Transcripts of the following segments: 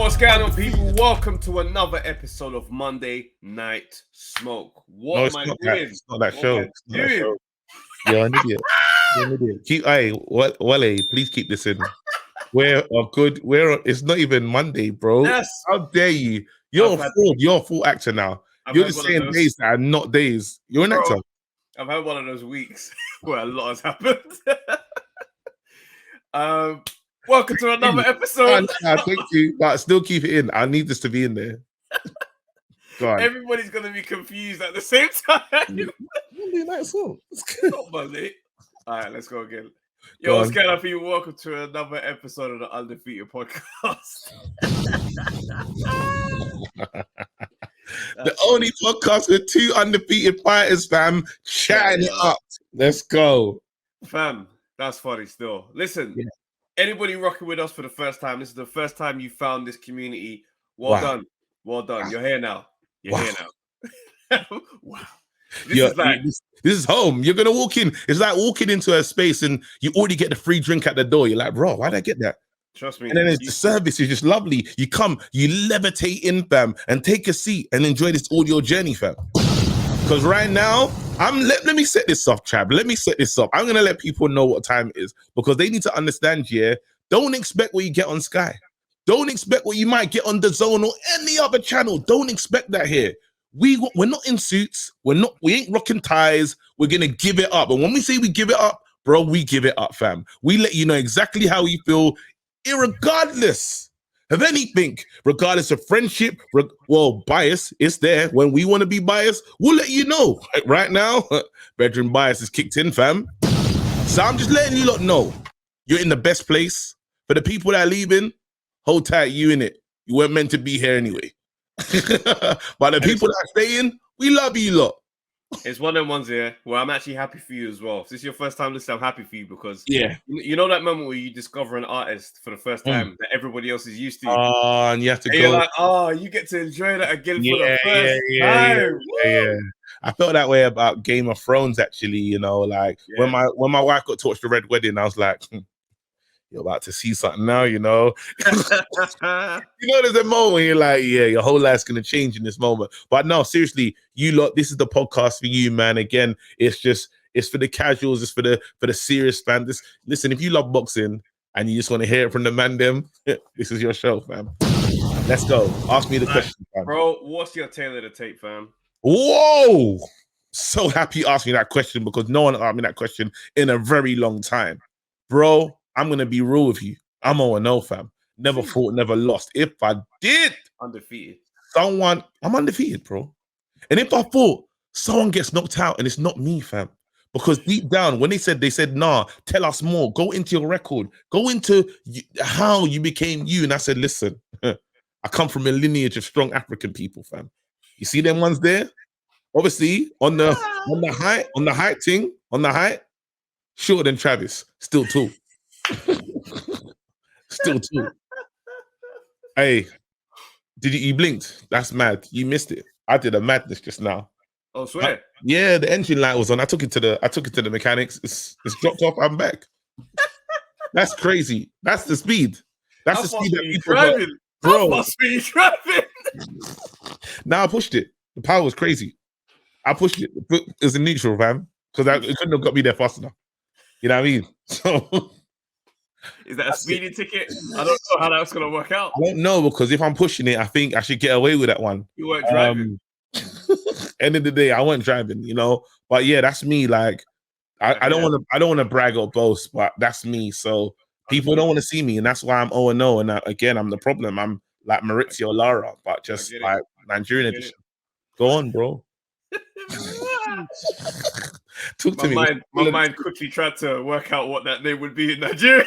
What's going on, people? Welcome to another episode of Monday Night Smoke. What am I doing? It's not that show. It's not that show. You're an idiot. You're an idiot. Wale, please keep this in. It's not even Monday, bro. Yes. How dare you? You're a full actor now. You're just saying days that are not days. You're an actor. I've had one of those weeks where a lot has happened. Welcome to another episode. Thank you, but still keep it in. I need this to be in there. Everybody's gonna be confused at the same time. Monday Night Smoke. Not Monday. All right, let's go again. Yo, what's going on, people? Welcome to another episode of the Undefeated podcast. The only podcast with two undefeated fighters, fam. Chatting it up. Let's go. Fam, that's funny still. Listen, anybody rocking with us for the first time, this is the first time you found this community. Well done. Well done. You're here now. You're here now. Wow. This is home. You're gonna walk in. It's like walking into a space and you already get the free drink at the door. You're like, bro, why'd I get that? Trust me. And then the service is just lovely. You come, you levitate in, fam, and take a seat and enjoy this audio journey, fam. Because right now, let me set this up, Chab. Let me set this up. I'm gonna let people know what time it is because they need to understand. Don't expect what you get on Sky. Don't expect what you might get on DAZN or any other channel. Don't expect that here. We're not in suits. We ain't rocking ties. We're gonna give it up. And when we say we give it up, bro, we give it up, fam. We let you know exactly how we feel, irregardless of anything, regardless of friendship. Bias is there. When we want to be biased, we'll let you know. Right now, bedroom bias is kicked in, fam. So I'm just letting you lot know you're in the best place. For the people that are leaving, hold tight, you in it. You weren't meant to be here anyway. But the people that are staying, we love you lot. It's one of them ones here where I'm actually happy for you as well. If this is your first time listening, I'm happy for you because you know that moment where you discover an artist for the first time that everybody else is used to. And you have to go. You're like, you get to enjoy that again for the first time. Yeah. I felt that way about Game of Thrones, actually. When my wife got torched the Red Wedding, I was like, you're about to see something now, you know. There's a moment where you're like, your whole life's gonna change in this moment. But no, seriously, you lot, this is the podcast for you, man. Again, it's for the casuals, it's for the serious fan. Listen, if you love boxing and you just want to hear it from the man, this is your show, fam. Let's go. Ask me the question, fam. Bro, what's your tail of the tape, fam? Whoa! So happy you asked me that question because no one asked me that question in a very long time. Bro, I'm going to be real with you. I'm 0-0, fam. Never fought, never lost. If I did, undefeated. I'm undefeated, bro. And if I fought, someone gets knocked out and it's not me, fam. Because deep down, when they said, nah, tell us more. Go into your record. Go into how you became you. And I said, listen, I come from a lineage of strong African people, fam. You see them ones there? Obviously, on the height, shorter than Travis. Still tall. Still too. Hey, you blinked? That's mad. You missed it. I did a madness just now. Oh, swear. The engine light was on. I took it to the mechanics. It's dropped off. I'm back. That's crazy. That's the speed. That's the speed that people driving. Bro, must be driving. Now I pushed it. The power was crazy. I pushed it. It was in neutral, fam, because it couldn't have got me there fast enough. You know what I mean? So. Is that a speeding ticket? I don't know how that's going to work out. I don't know because if I'm pushing it, I think I should get away with that one. You weren't driving. End of the day, I wasn't driving, But yeah, that's me. Like, I don't want to brag or boast, but that's me. So people don't want to see me, and that's why I'm 0-0. And again, I'm the problem. I'm like Maurizio Lara, but just like Nigerian edition. Go on, bro. Talk to me. My mind quickly tried to work out what that name would be in Nigeria.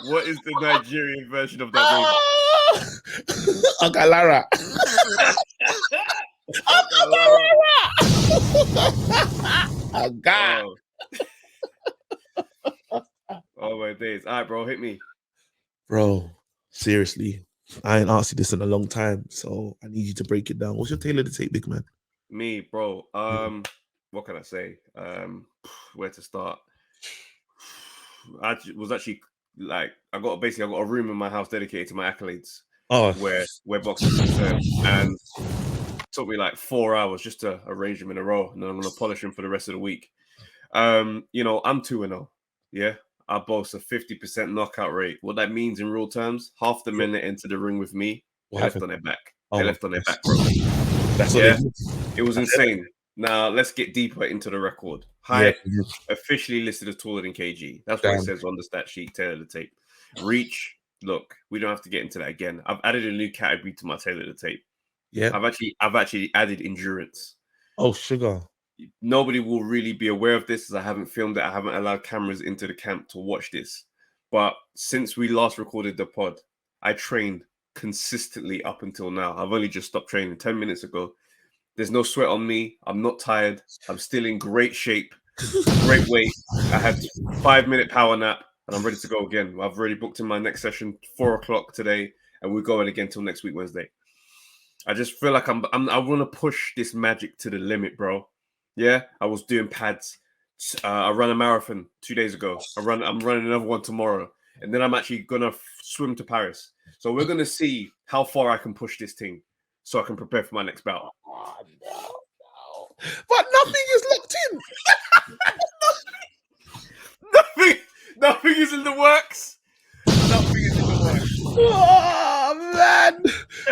What is the Nigerian version of that name? Agalara. Oh my days. All right, bro, hit me. Bro, seriously, I ain't asked you this in a long time, so I need you to break it down. What's your tail of the tape, big man? Me, bro. what can I say? Where to start? I was actually like, I got a room in my house dedicated to my accolades. Oh, where boxing is concerned, and it took me like 4 hours just to arrange them in a row, and then I'm gonna polish them for the rest of the week. I'm 2-0. Yeah, I boast a 50% knockout rate. What that means in real terms, half the men that enter the ring with me, they left on their back. They left on their back, bro. That's what it was insane. Now let's get deeper into the record. Height officially listed as taller than KG. That's what it says on the stat sheet. Taylor the tape. Reach. Look, we don't have to get into that again. I've added a new category to my Taylor the tape. Yeah. I've actually added endurance. Oh, sugar. Nobody will really be aware of this as I haven't filmed it. I haven't allowed cameras into the camp to watch this. But since we last recorded the pod, I trained consistently up until now. I've only just stopped training 10 minutes ago. There's no sweat on me. I'm not tired. I'm still in great shape, great weight. I had a 5-minute power nap and I'm ready to go again. I've already booked in my next session, 4 o'clock today, and we're going again till next week, Wednesday. I just feel like I want to push this magic to the limit, bro. Yeah, I was doing pads. I ran a marathon 2 days ago. I'm running another one tomorrow, and then I'm actually gonna swim to Paris. So we're gonna see how far I can push this thing, so I can prepare for my next bout. Oh, no. But nothing is locked in. Nothing is in the works. Nothing is in the works. Oh man,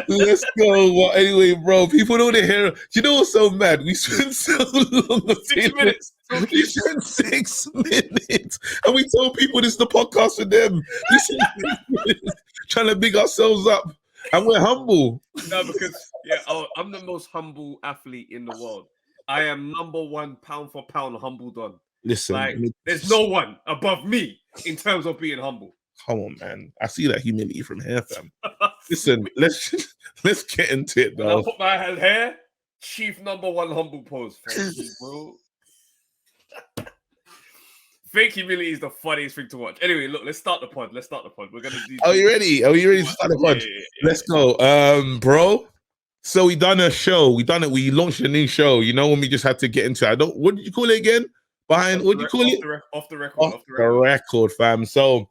let's go. Well, anyway, bro, people don't want to hear. You know what's so mad? We spent so long. 6 minutes. We spent 6 minutes, and we told people this is the podcast for them. We spent 6 minutes trying to big ourselves up, and we're humble. No, because I'm the most humble athlete in the world. I am number one pound for pound humble done. Listen, like there's no one above me in terms of being humble. Come on, man. I see that humility from here, fam. Listen, let's get into it, though. I put my hand here, chief number one humble pose. Thank you, bro. Fake humility is the funniest thing to watch. Anyway, look, let's start the pod. We're gonna do. Are you ready? Are you ready to start the pod? Yeah. Let's go, bro. So we done a show. We launched a new show. You know, when we just had to get into it. What did you call it again? What do you call it? Off the record. Off the record, fam. So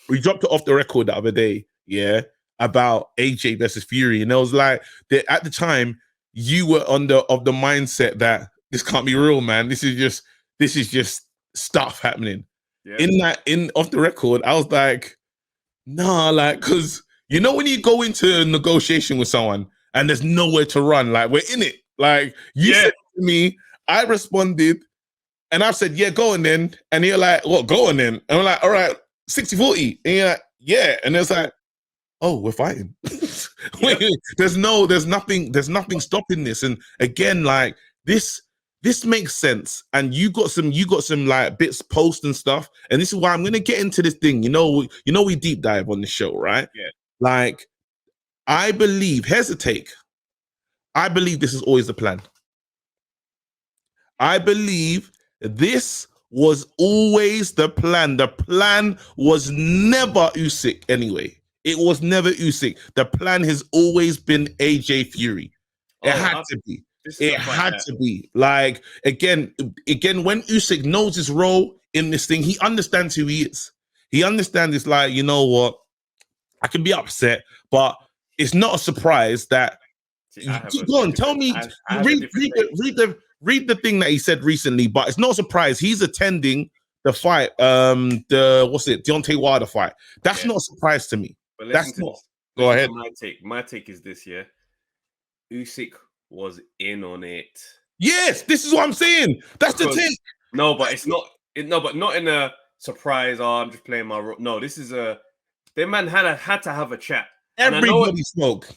we dropped it off the record the other day, yeah, about AJ versus Fury. And it was like, at the time, you were of the mindset that this can't be real, man. This is just stuff happening. Yeah. In off the record, I was like, nah, like, because you know when you go into a negotiation with someone and there's nowhere to run, like, we're in it. Like, you said to me, I responded, and I said, yeah, go on then. And you're like, what, go on then? And I'm like, all right, 60-40. And you're like, yeah. And it's like, oh, we're fighting. Wait, there's nothing stopping this. And again, like, this makes sense. And you got some like bits post and stuff. And this is why I'm gonna get into this thing. You know, we deep dive on the show, right? Yeah. Like, I believe, here's the take. I believe this is always the plan. I believe this was always the plan. The plan was never Usyk anyway. It was never Usyk. The plan has always been AJ Fury. It had to be. It had to be. Like, again, when Usyk knows his role in this thing, he understands who he is. He understands it's like, you know what? I can be upset, but it's not a surprise that. Go on, tell me. Read the thing that he said recently, but it's not a surprise. He's attending the fight, Deontay Wilder fight. That's not a surprise to me. But that's not. Go ahead. My take is this, yeah. Usyk was in on it. Yes, this is what I'm saying. That's the take. No, but it's not. But not in a surprise. Oh, I'm just playing my role. No, this is a. Their man had to have a chat. Everybody spoke.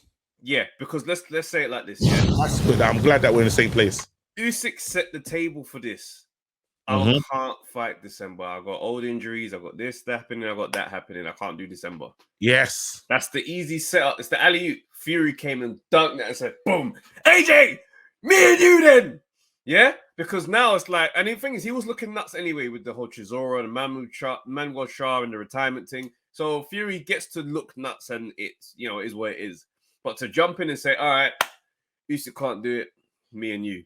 Yeah, because let's say it like this. Yeah, that's good. I'm glad that we're in the same place. Usyk set the table for this. I can't fight December. I got old injuries. I got this happening. I got that happening. I can't do December. Yes. That's the easy setup. It's the alley-oop. Fury came and dunked it and said, boom, AJ, me and you then. Yeah? Because now it's like, and the thing is, he was looking nuts anyway with the whole Chisora and Manwar Shah and the retirement thing. So Fury gets to look nuts and it's, it is what it is. But to jump in and say, all right, Usyk can't do it, me and you.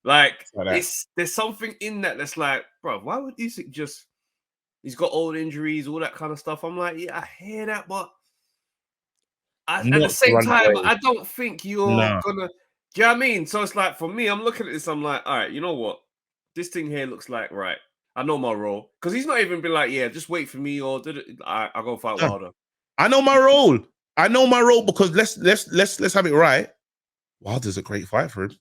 Like there's something in that that's like, bro, why would Usyk just? He's got old injuries, all that kind of stuff. I'm like, yeah, I hear that, but at the same time, I don't think you're gonna. Do you know what I mean? So it's like for me, I'm looking at this. I'm like, all right, you know what? This thing here looks like right. I know my role because he's not even been like, yeah, just wait for me or I go fight Wilder. I know my role. I know my role because let's have it right. Wilder's a great fight for him.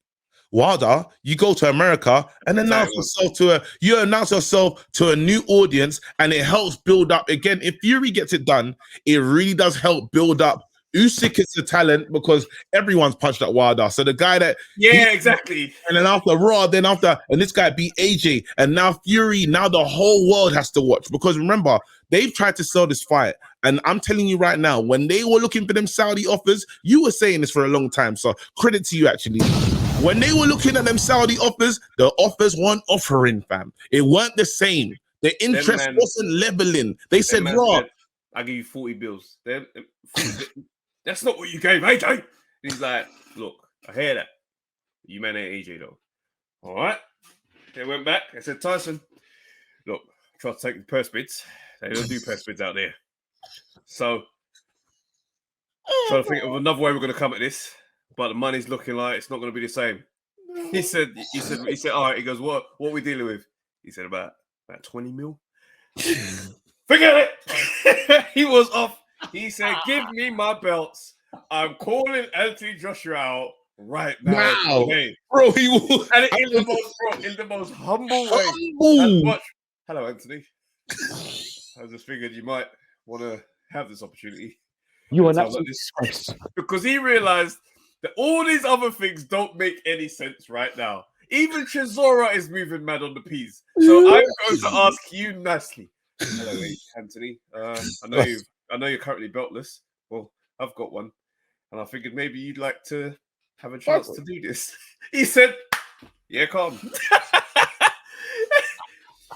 Wilder, you go to America and announce yourself to a new audience, and it helps build up. Again, if Fury gets it done, it really does help build up. Usyk is the talent because everyone's punched at Wilder. So the guy that exactly. And then after Raw, and this guy beat AJ, and now Fury, now the whole world has to watch because remember, they've tried to sell this fight. And I'm telling you right now, when they were looking for them Saudi offers, you were saying this for a long time. So credit to you, actually. When they were looking at them Saudi offers, the offers weren't offering, fam. It weren't the same. The interest wasn't leveling. They said, Raw, I'll give you 40 bills. That's not what you gave AJ. He's like, look, I hear that. You man ain't AJ though. All right. They went back. I said, Tyson, look, try to take the purse bids. They don't do purse bids out there. So, trying to think of another way we're going to come at this, but the money's looking like it's not going to be the same. He said, all right. He goes, what are we dealing with? He said, about 20 mil. Forget it. He was off. He said, give me my belts. I'm calling Anthony Joshua out right now. Wow. Hey. Bro, he was. And in the most humble way. Hello, Anthony. I just figured you might want to have this opportunity. You are not like because he realized that all these other things don't make any sense right now. Even Chisora is moving mad on the peas. So I'm going to ask you nicely. Hello, Anthony. I know you're currently beltless. Well, I've got one. And I figured maybe you'd like to have a chance to do this. He said, yeah, come.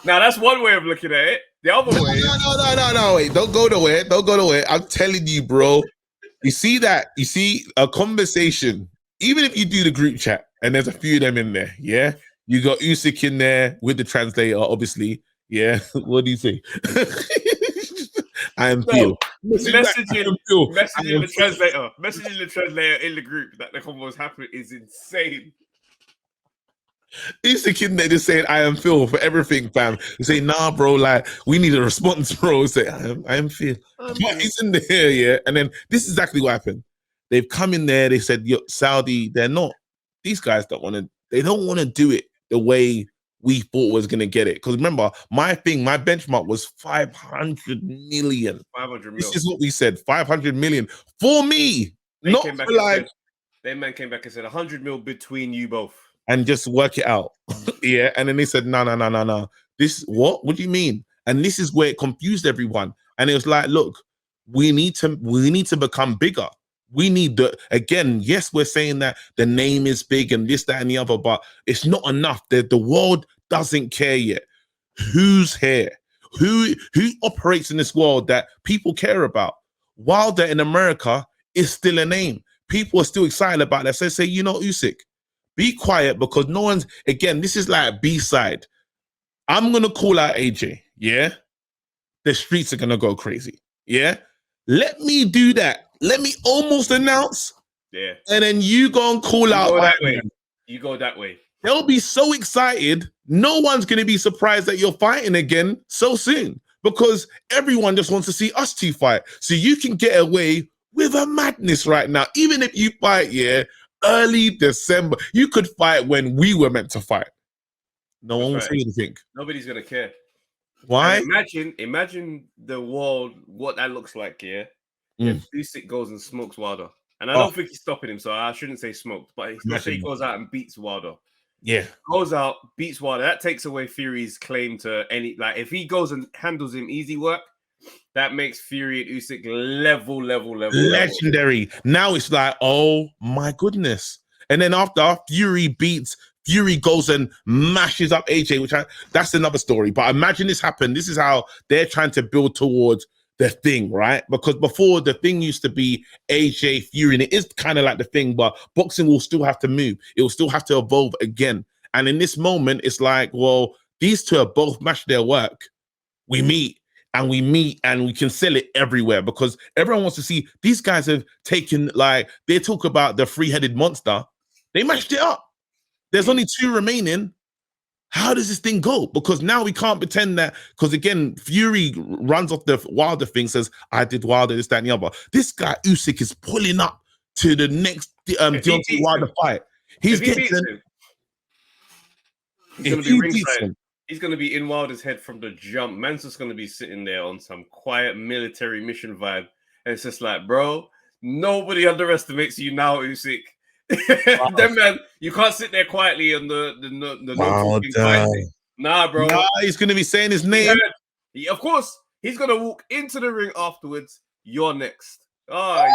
Now, that's one way of looking at it. The other way... No, wait. Don't go nowhere. I'm telling you, bro. You see that? You see a conversation, even if you do the group chat, and there's a few of them in there, yeah? You got Usyk in there with the translator, obviously. Yeah. What do you say? I am Phil. Messaging the translator in the group that the convo was happening is insane. Usyk in there just saying I am Phil for everything, fam. You say, nah, bro, like we need a response, bro. Say, I am Phil. But he's in there, yeah. And then this is exactly what happened. They've come in there, they said, yo, Saudi, these guys don't want to do it the way we thought was going to get it. Because remember, my benchmark was 500 million. 500 million. This is what we said, 500 million for me. Not for like... Their man came back and said 100 mil between you both. And just work it out. Yeah. And then they said, no. This, what do you mean? And this is where it confused everyone. And it was like, look, we need to become bigger. We need again, yes, we're saying that the name is big and this, that, and the other, but it's not enough. The world doesn't care yet. Who's here? Who operates in this world that people care about? Wilder in America is still a name. People are still excited about that. So say, you know, Usyk, be quiet because no one's, again, this is like B-side. I'm going to call out AJ, yeah? The streets are going to go crazy, yeah? Let me do that. Let me almost announce, yeah, and then you go and call out. You go that way. They'll be so excited. No one's going to be surprised that you're fighting again so soon because everyone just wants to see us two fight. So you can get away with a madness right now. Even if you fight, yeah, early December, you could fight when we were meant to fight. No one will say anything. Nobody's going to care. Why? And imagine the world, what that looks like, yeah? If Usyk goes and smokes Wilder. And I don't think he's stopping him, so I shouldn't say smoked, but he goes out and beats Wilder. Yeah. Goes out, beats Wilder. That takes away Fury's claim to any, like, if he goes and handles him easy work, that makes Fury and Usyk level. Legendary. Now it's like, oh my goodness. And then after Fury goes and mashes up AJ, that's another story. But imagine this happened. This is how they're trying to build towards the thing, right? Because before the thing used to be AJ Fury, and it is kind of like the thing, but boxing will still have to move. It will still have to evolve again. And in this moment, it's like, well, these two are both matched their work. We meet and we can sell it everywhere because everyone wants to see these guys have taken, like, they talk about the three-headed monster. They matched it up. There's only 2 remaining. How does this thing go? Because now we can't pretend that, because again, Fury runs off the Wilder thing, says, I did Wilder, this, that, and the other. This guy, Usyk, is pulling up to the next Deontay Wilder fight. He's getting... He's going to be ringside. He's going to be in Wilder's head from the jump. Man's just going to be sitting there on some quiet military mission vibe. And it's just like, bro, nobody underestimates you now, Usyk. Wow. Then, man, you can't sit there quietly on the Nah, bro. Nah, he's going to be saying his name. Yeah, of course, he's going to walk into the ring afterwards. You're next. Oh,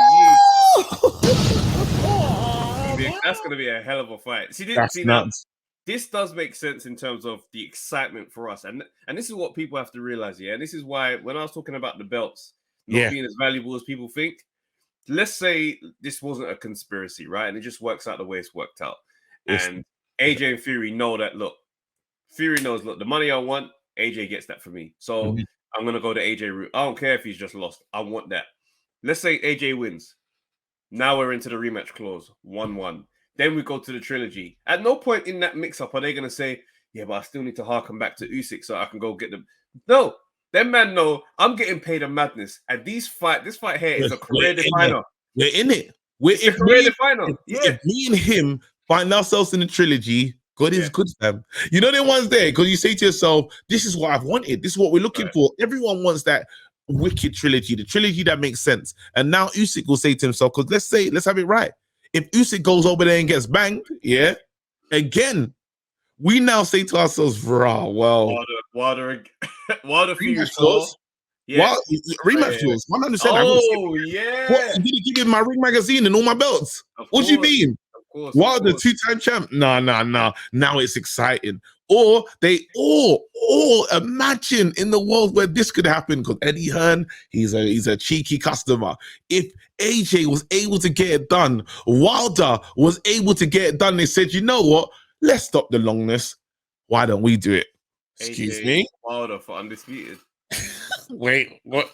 you. That's going to be a hell of a fight. See, nuts. This does make sense in terms of the excitement for us. And this is what people have to realize, yeah? And this is why when I was talking about the belts not being as valuable as people think, let's say this wasn't a conspiracy, right? And it just works out the way it's worked out. And AJ and Fury know that, look, Fury knows, look, the money I want, AJ gets that for me. So I'm going to go the AJ route. I don't care if he's just lost. I want that. Let's say AJ wins. Now we're into the rematch clause, 1-1. Then we go to the trilogy. At no point in that mix-up are they going to say, yeah, but I still need to harken back to Usyk so I can go get them. No. Them man know I'm getting paid a madness. And this fight here is a career definer. We're in it. We're a career definer. Yeah. If me and him find ourselves in the trilogy, God is good, fam. You know the ones there, because you say to yourself, this is what I've wanted. This is what we're looking for. Everyone wants that wicked trilogy, the trilogy that makes sense. And now Usyk will say to himself, because let's have it right. If Usyk goes over there and gets banged, again, we now say to ourselves, well, Wilder rematch clause. Yeah, rematch clause, 100%. Oh, yeah. What, you didn't give me my ring magazine and all my belts. What do you mean? Wilder, 2-time champ? Nah. Now it's exciting. Or they imagine in the world where this could happen, because Eddie Hearn, he's a cheeky customer. If AJ was able to get it done, Wilder was able to get it done, they said, you know what? Let's stop the longness. Why don't we do it? Excuse me? Wilder for Undefeated. Wait, what?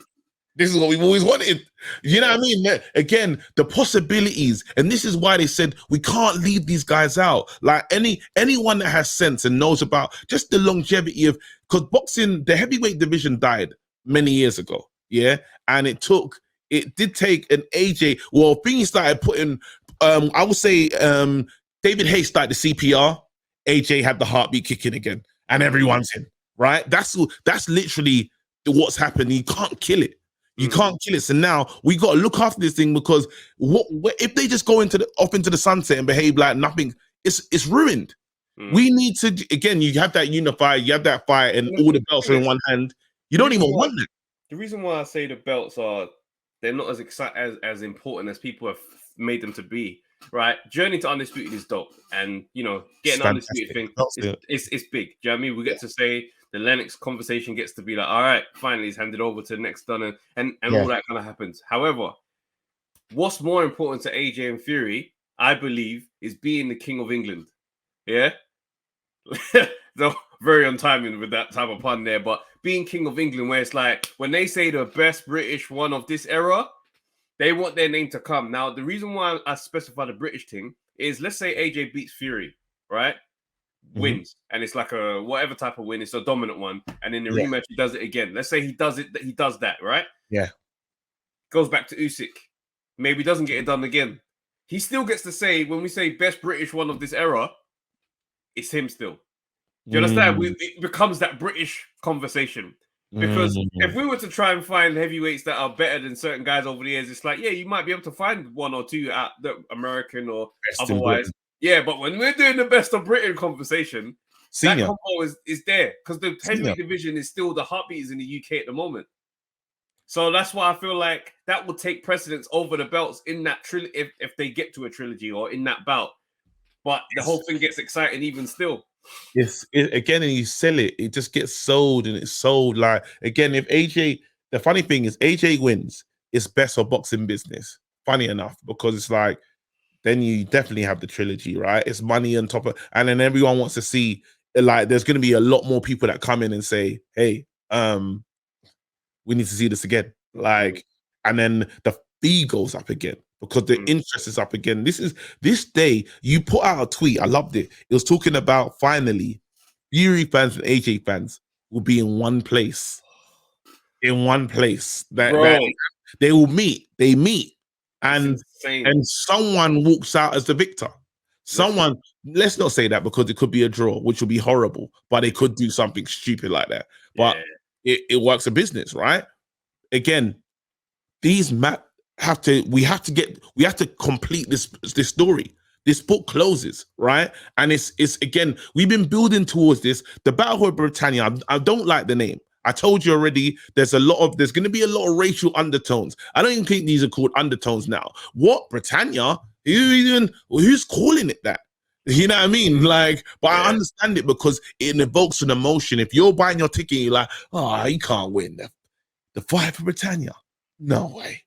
This is what we've always wanted. You know what I mean? Again, the possibilities. And this is why they said we can't leave these guys out. Like anyone that has sense and knows about just the longevity of, because boxing, the heavyweight division died many years ago. Yeah. And it did take an AJ. Well, things started putting, I would say David Hayes started the CPR. AJ had the heartbeat kicking again. And everyone's in. Right? That's literally what's happened. You can't kill it. You can't kill it. So now we got to look after this thing, because if they just go off into the sunset and behave like nothing, it's ruined. We need to, again, you have that unified, you have that fight, and all the belts are in one hand. You don't even want that. The reason why I say the belts they're not as exciting as important as people have made them to be. Right, Journey to Undisputed is dope, and getting Undisputed thing it's big. Do you know what I mean? We get to say the Lennox conversation gets to be like, all right, finally he's handed over to the next done, and all that kind of happens. However, what's more important to AJ and Fury, I believe, is being the King of England. Yeah, so very untimely with that type of pun there, but being King of England, where it's like when they say the best British one of this era, they want their name to come. Now, the reason why I specify the British thing is, let's say AJ beats Fury, right? Wins. And it's like a whatever type of win. It's a dominant one. And in the rematch, he does it again. Let's say he does that, right? Yeah. Goes back to Usyk. Maybe doesn't get it done again. He still gets to say, when we say best British one of this era, it's him still. Do you understand? It becomes that British conversation. Because if we were to try and find heavyweights that are better than certain guys over the years, it's like, yeah, you might be able to find one or two at the American or best otherwise. Yeah, but when we're doing the best of Britain conversation, that combo is there, because the heavyweight division is still the heartbeats in the UK at the moment. So that's why I feel like that will take precedence over the belts in that trilogy if they get to a trilogy or in that bout. But the whole thing gets exciting even still. Again, and you sell it just gets sold, and it's sold. Like, again, if AJ, the funny thing is AJ wins, it's best for boxing business, funny enough, because it's like then you definitely have the trilogy, right? It's money on top of, and then everyone wants to see, like, there's going to be a lot more people that come in and say, hey, we need to see this again. Like, and then the fee goes up again because the interest is up again. This day, you put out a tweet. I loved it. It was talking about finally Fury fans and AJ fans will be in one place. In one place. That they will meet. They meet. And someone walks out as the victor. Someone, let's not say that because it could be a draw, which would be horrible, but they could do something stupid like that. But it works a business, right? Again, these we have to complete this story. This book closes, right? And it's again, we've been building towards this. The Battle of Britannia, I don't like the name. I told you already, there's going to be a lot of racial undertones. I don't even think these are called undertones now. What, Britannia? Who's calling it that? You know what I mean? Like, but I understand it because it evokes an emotion. If you're buying your ticket, you're like, oh, you can't win the fight for Britannia. No way.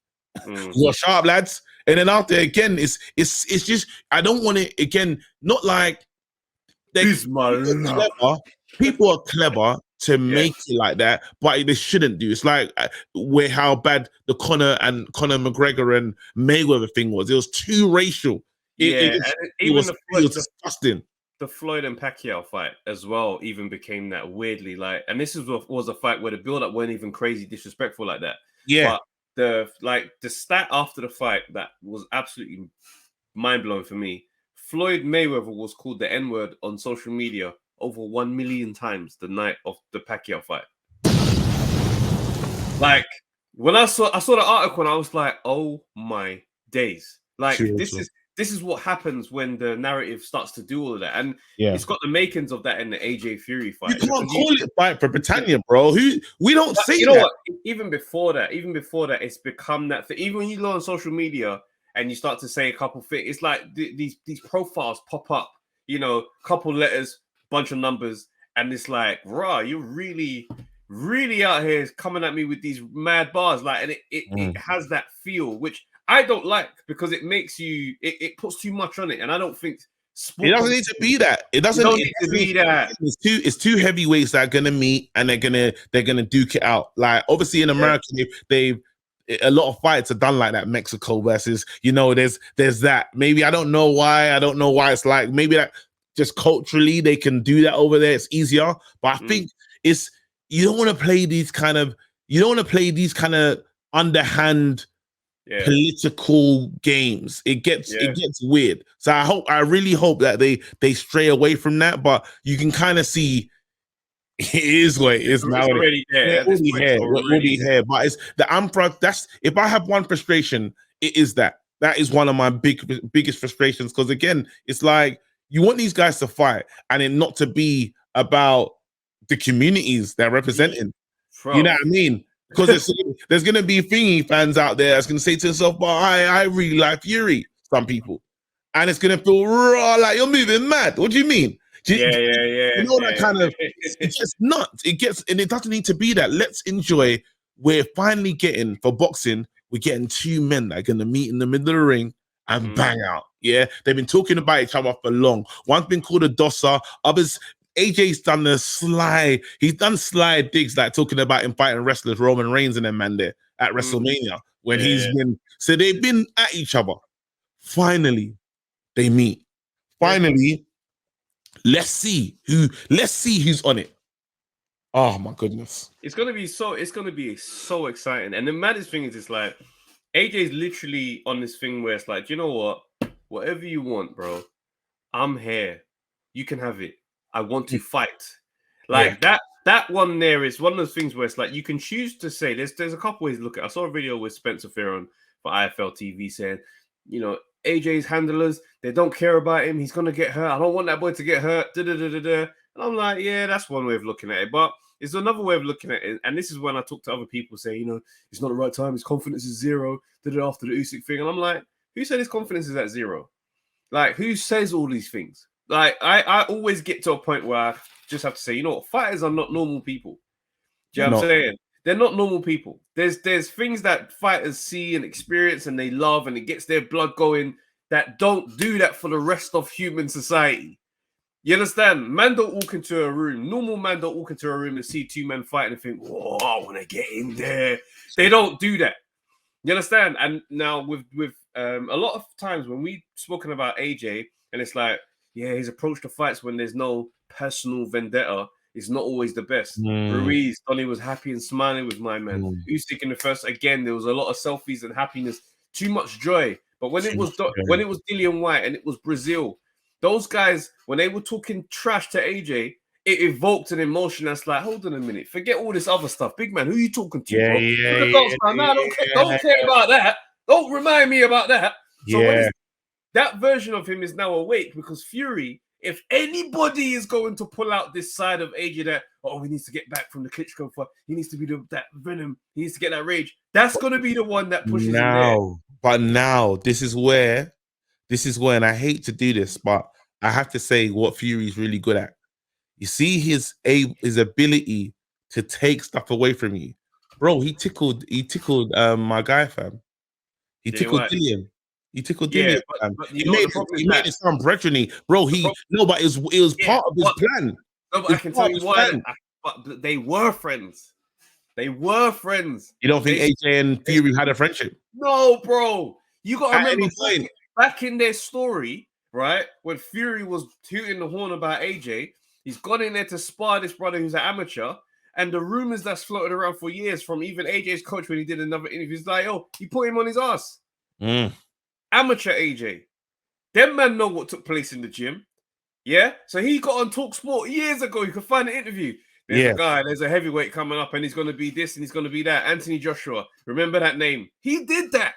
You're sharp, lads. And then out there again, it's just, I don't want it again, not like people are clever to make it like that, but they shouldn't do. It's like how bad the Conor McGregor and Mayweather thing was. It was too racial. It was disgusting. The Floyd and Pacquiao fight as well even became that weirdly like, and this was a fight where the build-up weren't even crazy disrespectful like that. Yeah. But the stat after the fight that was absolutely mind-blowing for me, Floyd Mayweather was called the N-word on social media over 1 million times the night of the Pacquiao fight. Like, when I saw the article and I was like, oh my days. Like, this is what happens when the narrative starts to do all of that. And it's got the makings of that in the AJ Fury fight. You can't call it fight for Britannia, bro. We don't say you know that. What? Even before that, it's become that thing. Even when you go on social media and you start to say a couple things, it's like these profiles pop up, you know, couple letters, bunch of numbers, and it's like, rah, you're really, really out here coming at me with these mad bars. Like, and it has that feel, which I don't like because it makes you, it puts too much on it. And I don't think it doesn't need to be that. It doesn't need to be that. It's two heavyweights that are gonna meet and they're gonna duke it out. Like, obviously in America, they've a lot of fights are done like that. Mexico versus, you know, there's that. Maybe I don't know why it's like, maybe that just culturally they can do that over there. It's easier. But I think you don't want to play these kind of underhand political games. It gets weird. So I really hope that they stray away from that. But you can kind of see it is what it is now. Already there. Already here. But it's the if I have one frustration, it is that. That is one of my biggest frustrations. Because again, it's like you want these guys to fight and it not to be about the communities they're representing. You know what I mean? Because there's going to be thingy fans out there that's going to say to themselves, but I really like Fury, some people. And it's going to feel raw, like you're moving mad. What do you mean? You know, that kind of, it's just nuts. And it doesn't need to be that. Let's enjoy. We're finally getting, for boxing, we're getting two men that are going to meet in the middle of the ring and bang out. Yeah. They've been talking about each other for long. One's been called a dosser. Others, AJ's done he's done sly digs, like talking about him fighting wrestlers, Roman Reigns and them man there at WrestleMania when he's been, so they've been at each other. Finally, they meet. Finally, let's see who's on it. Oh my goodness. It's gonna be so exciting. And the maddest thing is, it's like AJ's literally on this thing where it's like, you know what? Whatever you want, bro. I'm here. You can have it. I want to fight. Like that one there is one of those things where it's like you can choose to say there's a couple ways to look at it. I saw a video with Spencer Fearon for IFL TV saying, you know, AJ's handlers, they don't care about him. He's gonna get hurt. I don't want that boy to get hurt. And I'm like, yeah, that's one way of looking at it. But it's another way of looking at it. And this is when I talk to other people, say, you know, it's not the right time. His confidence is zero. After the Usyk thing. And I'm like, who said his confidence is at zero? Like, who says all these things? Like, I always get to a point where I just have to say, you know what, fighters are not normal people. Do you know what I'm saying? They're not normal people. There's things that fighters see and experience and they love and it gets their blood going. that don't do that for the rest of human society. You understand? Man don't walk into a room. Normal man don't walk into a room and see two men fighting and think, "Oh, I want to get in there." They don't do that. You understand? And now with a lot of times when we spoken about AJ, and it's like, yeah, his approach to fights when there's no personal vendetta is not always the best. Ruiz, Donny was happy and smiling with my man. Usyk in the first, again, there was a lot of selfies and happiness, too much joy. But when it was Dillian White and it was Brazil, those guys, when they were talking trash to AJ, it evoked an emotion that's like, hold on a minute, forget all this other stuff. Big man, who you talking to, bro? Don't care about that. Don't remind me about that. So that version of him is now awake because Fury, if anybody is going to pull out this side of AJ that, oh, he needs to get back from the Klitschko fight, he needs to be that venom, he needs to get that rage, that's going to be the one that pushes him there. But now, this is where, and I hate to do this, but I have to say what Fury's really good at. You see his ability to take stuff away from you. Bro, he tickled my guy, fam. He tickled Dillian. He tickled Dillian. But he made it sound brethren-y. Bro, but it was part of his plan. No, but I can tell you why. But they were friends. They were friends. You don't think AJ and Fury had a friendship? No, bro. You got to remember back in their story, right? When Fury was tooting the horn about AJ, he's gone in there to spar this brother who's an amateur. And the rumors that's floated around for years from even AJ's coach when he did another interview, he's like, oh, he put him on his ass. Amateur AJ. Them man know what took place in the gym. Yeah? So he got on Talk Sport years ago. You can find the interview. There's a guy, there's a heavyweight coming up and he's going to be this and he's going to be that. Anthony Joshua. Remember that name. He did that.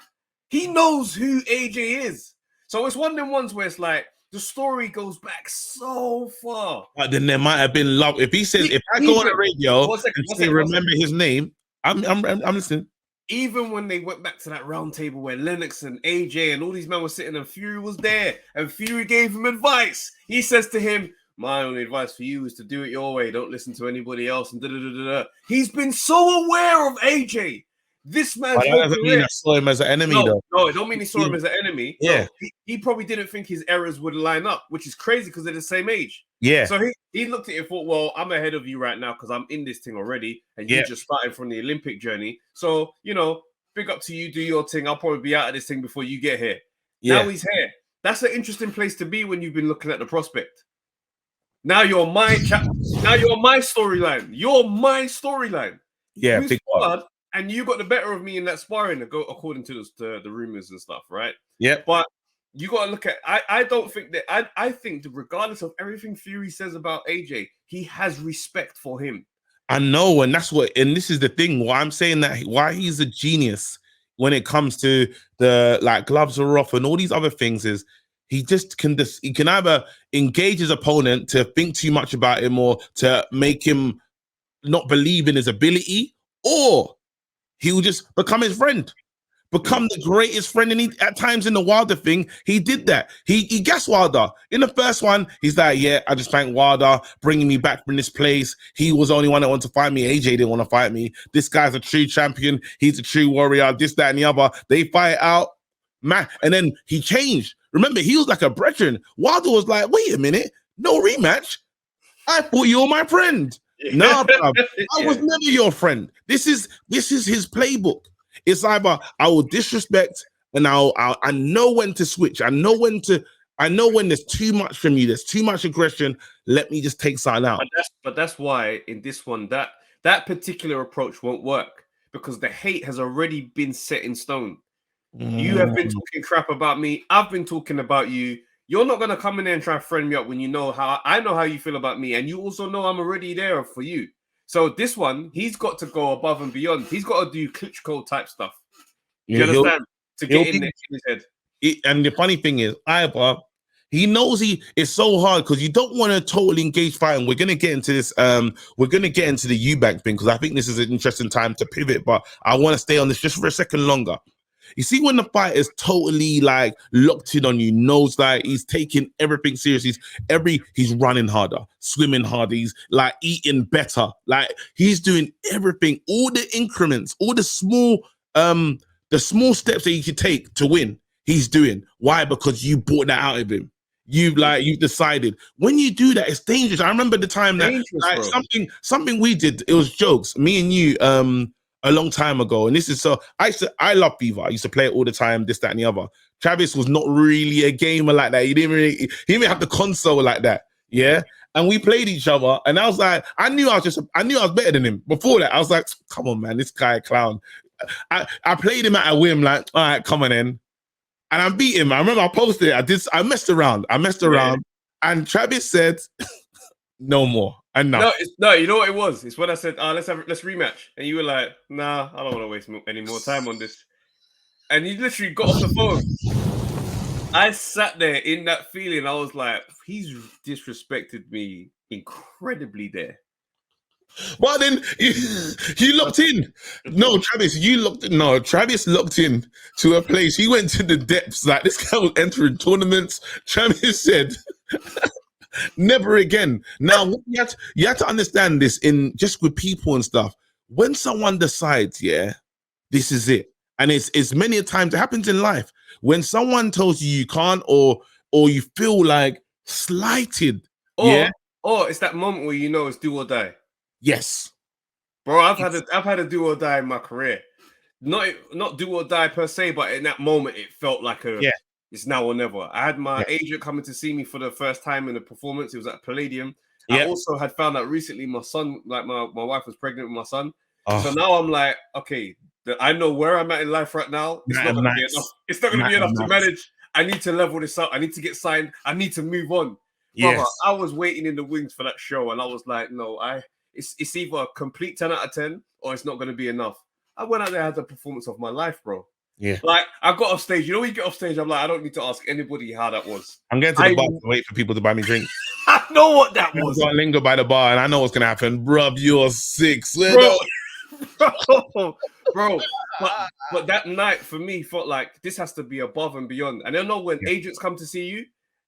He knows who AJ is. So it's one of them ones where it's like, the story goes back so far. But then there might have been love. If he says, if I go on the radio and say, remember his name, I'm listening. Even when they went back to that round table where Lennox and AJ and all these men were sitting and Fury was there and Fury gave him advice. He says to him, my only advice for you is to do it your way. Don't listen to anybody else. And He's been so aware of AJ. This man doesn't mean I saw him as an enemy, though. No, it don't mean he saw him as an enemy. Yeah. No, he probably didn't think his errors would line up, which is crazy because they're the same age. Yeah. So he looked at it and thought, well, I'm ahead of you right now because I'm in this thing already. And you just started from the Olympic journey. So, big up to you, do your thing. I'll probably be out of this thing before you get here. Yeah. Now he's here. That's an interesting place to be when you've been looking at the prospect. Now you're my Now you're my storyline. You're my storyline. Yeah, big part. And you got the better of me in that sparring, according to the rumors and stuff, right? Yeah. But you got to look at. I don't think that. I think that regardless of everything Fury says about AJ, he has respect for him. I know, and that's what. And this is the thing. Why I'm saying that. Why he's a genius when it comes to the gloves are off and all these other things is he can either engage his opponent to think too much about him or to make him not believe in his ability, or he will just become his friend, become the greatest friend. And at times in the Wilder thing, he did that. He gassed Wilder. In the first one, he's like, yeah, I just thank Wilder bringing me back from this place. He was the only one that wanted to fight me. AJ didn't want to fight me. This guy's a true champion. He's a true warrior. This, that, and the other. They fight out. Man, and then he changed. Remember, he was like a brethren. Wilder was like, wait a minute, no rematch. I thought you were my friend. No, bruv, I was never your friend. This is his playbook. It's either I will disrespect and I know when to switch. I know when there's too much from you. There's too much aggression. Let me just take something out. But that's why in this one that particular approach won't work because the hate has already been set in stone. You have been talking crap about me. I've been talking about you. You're not going to come in there and try to friend me up when you know how I know how you feel about me. And you also know I'm already there for you. So this one, he's got to go above and beyond. He's got to do Klitschko type stuff. You understand? To get in his head. And the funny thing is, he knows it's so hard because you don't want to totally engage fighting. We're going to get into this. We're going to get into the Eubank thing because I think this is an interesting time to pivot. But I want to stay on this just for a second longer. You see, when the fight is totally locked in on you, knows he's taking everything seriously. He's running harder, swimming harder, he's eating better. He's doing everything, all the increments, all the small steps that he could take to win. he's doing. Why? Because you brought that out of him. You've decided when you do that, it's dangerous. I remember the time that something we did. It was jokes. Me and you, a long time ago. And this is so. I love FIFA. I used to play it all the time. This, that, and the other. Travis was not really a gamer like that. He didn't have the console like that. Yeah. And we played each other. And I was like, I knew I was better than him. Before that, I was like, come on, man, this guy a clown. I played him at a whim, like, all right, come on in. And I beat him. I remember I posted it. I messed around. And Travis said, no more. Enough. No, you know what it was? It's when I said, let's rematch. And you were like, nah, I don't want to waste any more time on this. And you literally got off the phone. I sat there in that feeling. I was like, he's disrespected me incredibly there. Well, then you locked in. No, Travis, Travis locked in to a place. He went to the depths. Like, this guy was entering tournaments. Travis said, never again. Now, you have to understand this in just with people and stuff. When someone decides, yeah, this is it. And it's many a times it happens in life. When someone tells you can't or you feel like slighted. Or it's that moment where you know it's do or die. Yes, bro. I've had a do or die in my career. Not do or die per se, but in that moment it felt like it's now or never. I had my agent coming to see me for the first time in a performance. It was at Palladium. I also had found out recently my son, like my wife was pregnant with my son. So now I'm like, okay, I know where I'm at in life right now. It's not going to be enough. It's not going to be enough to manage. I need to level this up. I need to get signed. I need to move on. Yes. Brother, I was waiting in the wings for that show, and I was like, no, it's either a complete 10 out of 10 or it's not going to be enough. I went out there and had the performance of my life, bro. Yeah. Like, I got off stage. You know, when you get off stage, I'm like, I don't need to ask anybody how that was. I'm going to the bar to wait for people to buy me drinks. I know what that was. I'm going to linger by the bar, and I know what's going to happen. Bruv, you're sick. Bro. But that night, for me, felt like this has to be above and beyond. And I know when agents come to see you,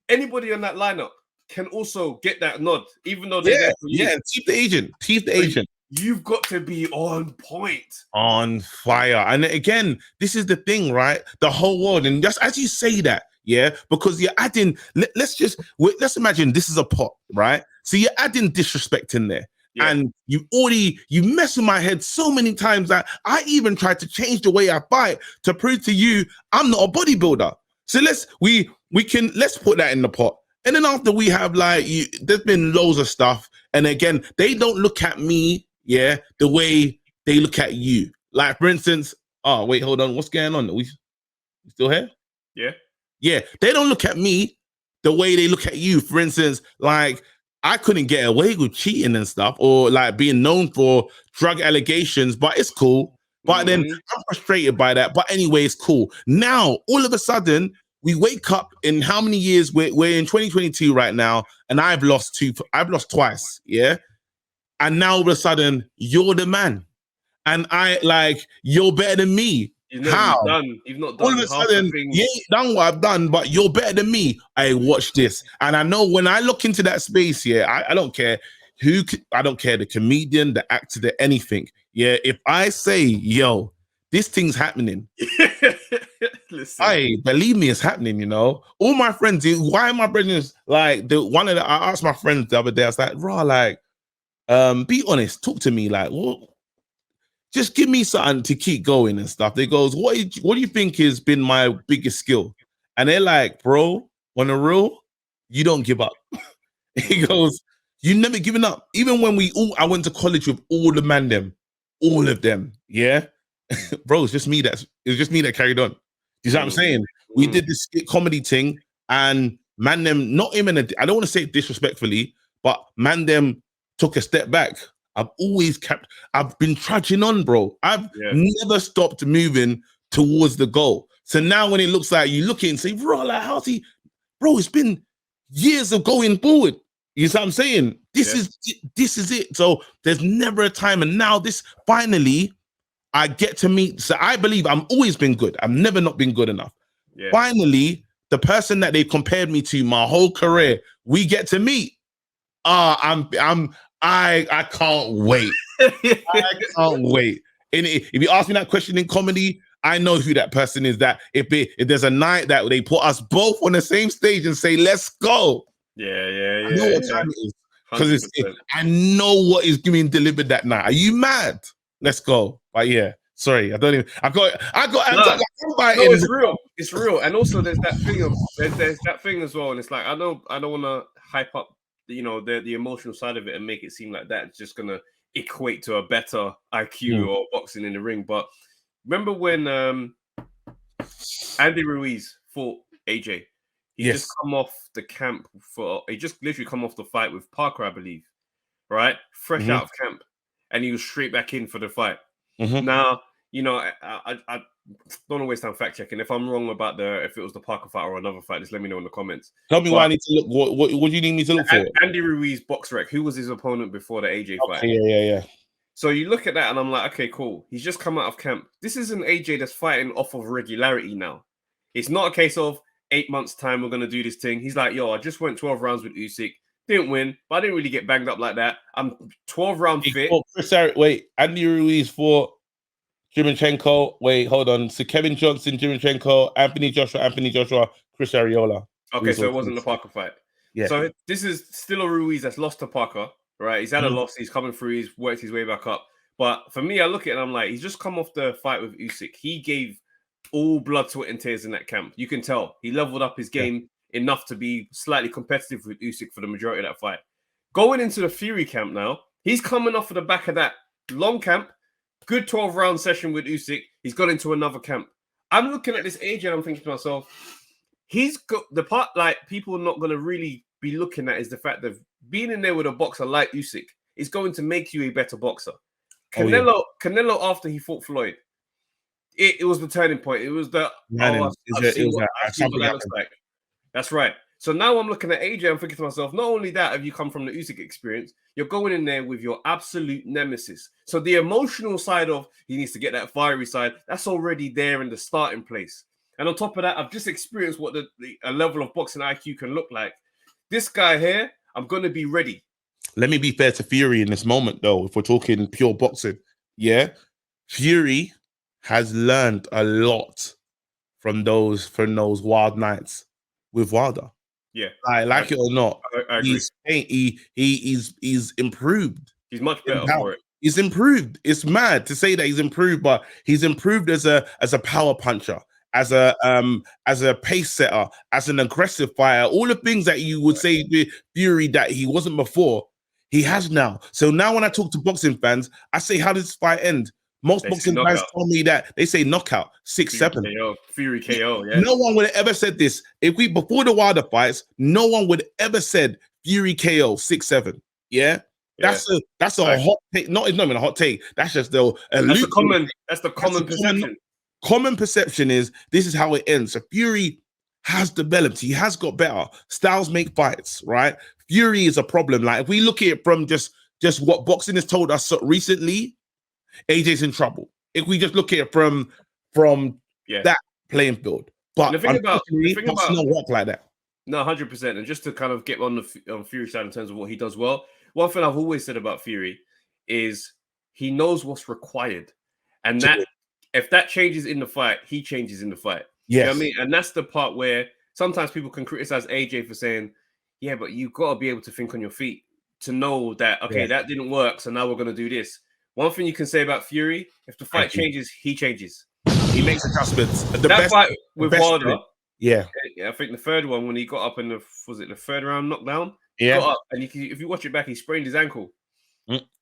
anybody on that lineup can also get that nod, even though they're there for you. Yeah, keep the agent. You've got to be on point. On fire. And again, this is the thing, right? The whole world. And just as you say that, yeah, because you're adding, let's imagine this is a pot, right? So you're adding disrespect in there. Yeah. And you mess with my head so many times that I even tried to change the way I fight to prove to you I'm not a bodybuilder. So let's put that in the pot. And then after we have there's been loads of stuff. And again, they don't look at me, the way they look at you. Like, for instance, oh, wait, hold on. What's going on? We still here? Yeah. Yeah. They don't look at me the way they look at you. For instance, like, I couldn't get away with cheating and stuff or like being known for drug allegations, but it's cool. But then I'm frustrated by that. But anyway, it's cool. Now, all of a sudden, we wake up in how many years? We're in 2022 right now, and I've lost twice, yeah? And now all of a sudden, you're the man. And you're better than me. How? You've not done all of a sudden, you ain't done what I've done, but you're better than me. Hey, watch this. And I know when I look into that space, I don't care I don't care the comedian, the actor, the anything. Yeah, if I say, yo, this thing's happening. Listen. Believe me, it's happening, you know. All my friends, why my brothers, I asked my friends the other day, I was like, raw, be honest, talk to me, just give me something to keep going and stuff. They goes, what do you think has been my biggest skill? And they're like, bro, on the real, you don't give up. He goes, you never given up. Even when I went to college with all of them, yeah? Bro, it's just me that carried on. You know what I'm saying? We did this skit comedy thing, and man them, not even I don't want to say it disrespectfully, but man them took a step back. I've been trudging on, bro. I've never stopped moving towards the goal. So now when it looks like you look at it and say, bro, how's he? Bro, it's been years of going forward. You know what I'm saying? This is it. So there's never a time. And now this finally, I get to meet. So I believe I've always been good. I've never not been good enough. Yeah. Finally, the person that they compared me to my whole career, we get to meet. I can't wait. I can't wait. And if you ask me that question in comedy, I know who that person is. That if there's a night that they put us both on the same stage and say, let's go. Yeah. I know what time it is. Because I 100%. know what is being delivered that night. Are you mad? Let's go. But yeah, sorry, I don't even. I got. No, it's real. It's real. And also, there's that thing of there's that thing as well. And it's like I don't want to hype up, the emotional side of it and make it seem like that's just gonna equate to a better IQ or boxing in the ring. But remember when Andy Ruiz fought AJ? He just come off the camp he just literally come off the fight with Parker, I believe, right? Fresh out of camp, and he was straight back in for the fight. Now, I don't always time fact checking. If I'm wrong about if it was the Parker fight or another fight, just let me know in the comments. Tell me what I need to look. What do you need me to look for? Andy Ruiz box rec. Who was his opponent before the AJ fight? Yeah. So you look at that, and I'm like, okay, cool. He's just come out of camp. This is an AJ that's fighting off of regularity now. It's not a case of 8 months' time, we're going to do this thing. He's like, yo, I just went 12 rounds with Usyk. Didn't win, but I didn't really get banged up like that. I'm 12 round fit. Wait, Andy Ruiz fought Jimchenko. Wait, hold on. So Kevin Johnson, Jimchenko, Anthony Joshua, Chris Arreola. Okay, so it wasn't the Parker fight. Yeah. So this is still a Ruiz that's lost to Parker, right? He's had a loss. He's coming through. He's worked his way back up. But for me, I look at it and I'm like, he's just come off the fight with Usyk. He gave all blood, sweat, and tears in that camp. You can tell he leveled up his game enough to be slightly competitive with Usyk for the majority of that fight. Going into the Fury camp now, he's coming off of the back of that long camp, good 12-round session with Usyk. He's got into another camp. I'm looking at this AJ and I'm thinking to myself, he's got the part like people are not going to really be looking at is the fact that being in there with a boxer like Usyk is going to make you a better boxer. Canelo after he fought Floyd, it was the turning point. It was the That's right. So now I'm looking at AJ. I'm thinking to myself, not only that, have you come from the Usyk experience, you're going in there with your absolute nemesis. So the emotional side of he needs to get that fiery side, that's already there in the starting place. And on top of that, I've just experienced what a level of boxing IQ can look like. This guy here, I'm going to be ready. Let me be fair to Fury in this moment, though. If we're talking pure boxing, Fury has learned a lot from those wild nights with Wilder. Yeah, like it or not, I agree. He's improved. He's much better for it. He's improved. It's mad to say that he's improved, but he's improved as a power puncher, as a pace setter, as an aggressive fighter. All the things that you would say to Fury that he wasn't before, he has now. So now when I talk to boxing fans, I say, how does this fight end? Most boxing fans tell me that they say knockout, 6-7. Fury KO, yeah. No one would have ever said this. Before the Wilder fights, no one would ever said Fury KO 6-7. Yeah? That's a hot take. Not even a hot take. That's just the common perception. Common perception is this is how it ends. So Fury has developed. He has got better. Styles make fights, right? Fury is a problem. Like if we look at it from just what boxing has told us recently, AJ's in trouble. If we just look at it from that playing field, but the thing about not work like that. No, 100%. And just to kind of get on Fury side in terms of what he does well, one thing I've always said about Fury is he knows what's required, and that if that changes in the fight, he changes in the fight. Yeah, you know what I mean, and that's the part where sometimes people can criticize AJ for saying, "Yeah, but you got to be able to think on your feet to know that that didn't work, so now we're going to do this." One thing you can say about Fury, if the fight changes, he changes. He makes adjustments. That fight with Wilder, I think the third one when he got up in the third round knockdown, got up, and if you watch it back, he sprained his ankle.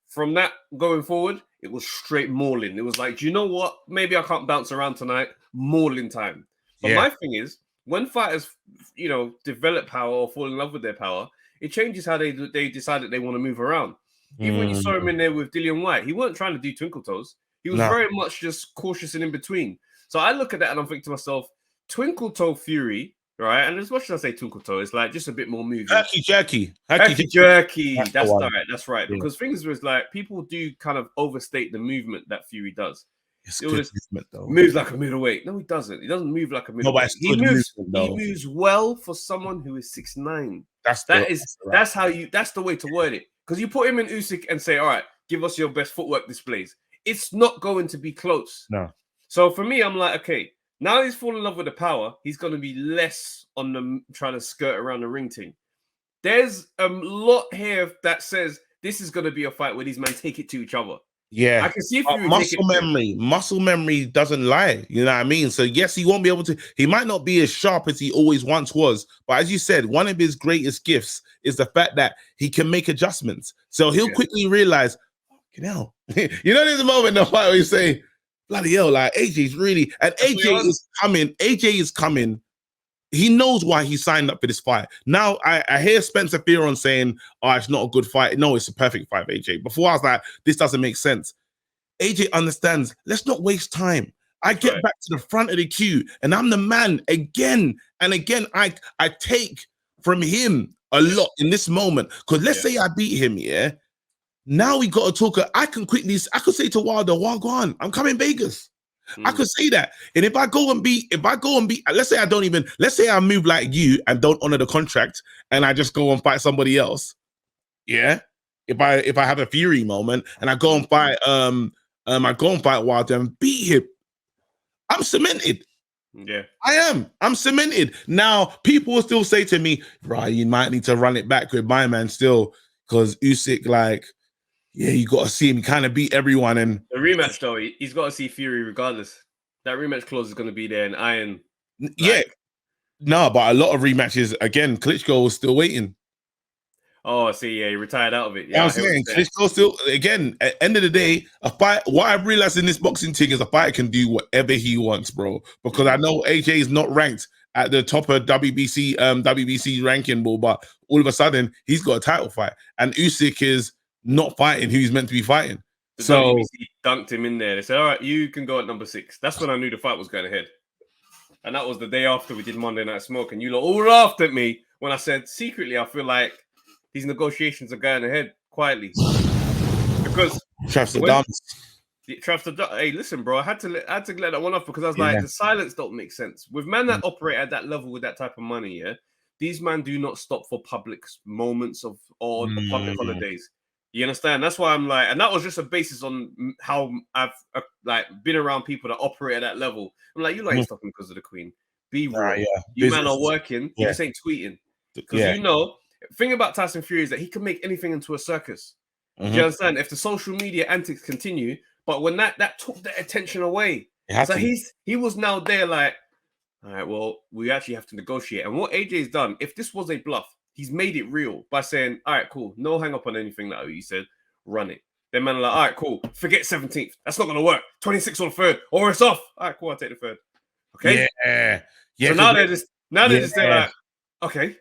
From that going forward, it was straight mauling. It was like, do you know what? Maybe I can't bounce around tonight. Mauling time. But my thing is, when fighters, develop power or fall in love with their power, it changes how they decide that they want to move around. Even when you saw him in there with Dillian White, he weren't trying to do twinkle toes. He was very much just cautious and in between. So I look at that and I'm thinking to myself, twinkle toe Fury, right? And as much as I say twinkle toe, it's like just a bit more moving. Jerky. That's right. Because things was like people do kind of overstate the movement that Fury does. It's good movement, though. Moves like a middleweight. No, he doesn't. He doesn't move like a middleweight. He moves well for someone who is 6'9". That's the way to word it. Because you put him in Usyk and say, all right, give us your best footwork displays. It's not going to be close. No. So for me, I'm like, okay, now he's fallen in love with the power. He's going to be less on the trying to skirt around the ring thing. There's a lot here that says this is going to be a fight where these men take it to each other. Yeah, I can see Fury muscle memory doesn't lie. You know what I mean? So yes, he won't be able to. He might not be as sharp as he always once was, but as you said, one of his greatest gifts is the fact that he can make adjustments. So he'll quickly realize, you know, there's a moment in the fight where you say, "Bloody hell!" Like AJ's really, and AJ is coming. AJ is coming. He knows why he signed up for this fight. Now I hear Spencer Fearon saying, "Oh, it's not a good fight." No, it's a perfect fight, AJ. Before I was like, "This doesn't make sense." AJ understands. Let's not waste time. I get back to the front of the queue, and I'm the man again and again. I take from him a lot in this moment because let's say I beat him. Yeah. Now we got to talk. I could say to Wilder, "Wagwan, I'm coming Vegas." I could say that. And if I go and beat, let's say I move like you and don't honor the contract and I just go and fight somebody else. Yeah. If I have a Fury moment and I go and fight, Wilder and beat him, I'm cemented. Yeah. I am. I'm cemented. Now, people will still say to me, right, you might need to run it back with my man still, because Usyk, like, yeah, you got to see him kind of beat everyone. And the rematch, though, he's got to see Fury regardless. That rematch clause is going to be there in iron. No, but a lot of rematches, again, Klitschko was still waiting. Oh, see, he retired out of it. Yeah, I'm saying Klitschko still, again, at the end of the day, a fight, what I've realized in this boxing thing is a fighter can do whatever he wants, bro. Because I know AJ is not ranked at the top of WBC ranking, ball, but all of a sudden, he's got a title fight. And Usyk is not fighting who he's meant to be fighting. The WBC dunked him in there. They said, all right, you can go at number 6. That's when I knew the fight was going ahead. And that was the day after we did Monday Night Smoke. And you lot all laughed at me when I said, secretly, I feel like these negotiations are going ahead quietly. Because hey, listen, bro, I had to let that one off because I was like, the silence don't make sense. With men that operate at that level with that type of money, these men do not stop for public moments or public holidays. You understand? That's why I'm like, and that was just a basis on how I've like been around people that operate at that level. I'm like, you ain't stopping because of the Queen. Be real. You man are working. You just ain't tweeting. Because thing about Tyson Fury is that he can make anything into a circus. Do you understand? If the social media antics continue, but when that took the attention away, so he was now there like, all right, well, we actually have to negotiate. And what AJ's done, if this was a bluff, he's made it real by saying, all right, cool. No hang up on anything that you said. Run it. Then man are like, all right, cool. Forget 17th. That's not going to work. 26th or 3rd. Or it's off. All right, cool. I'll take the 3rd. Okay? Yeah. So now they're just like, okay.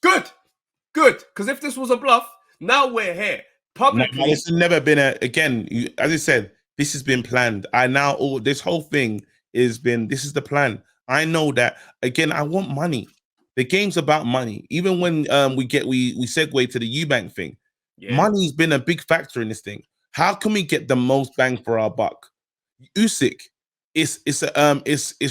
Good. Because if this was a bluff, now we're here. Publicly. No, it's never been as I said, this has been planned. This whole thing this is the plan. I know that, again, I want money. The game's about money. Even when we segue to the Eubank thing, money's been a big factor in this thing. How can we get the most bang for our buck? Usyk, it's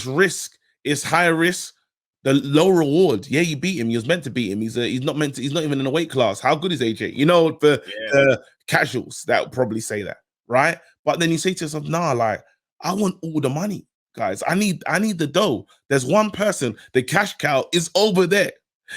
risk, it's high risk, the low reward. Yeah, you beat him. You was meant to beat him. He's not even in a weight class. How good is AJ? You know, the casuals that would probably say that, right? But then you say to yourself, nah, like, I want all the money. Guys, I need the dough. There's one person, the cash cow is over there.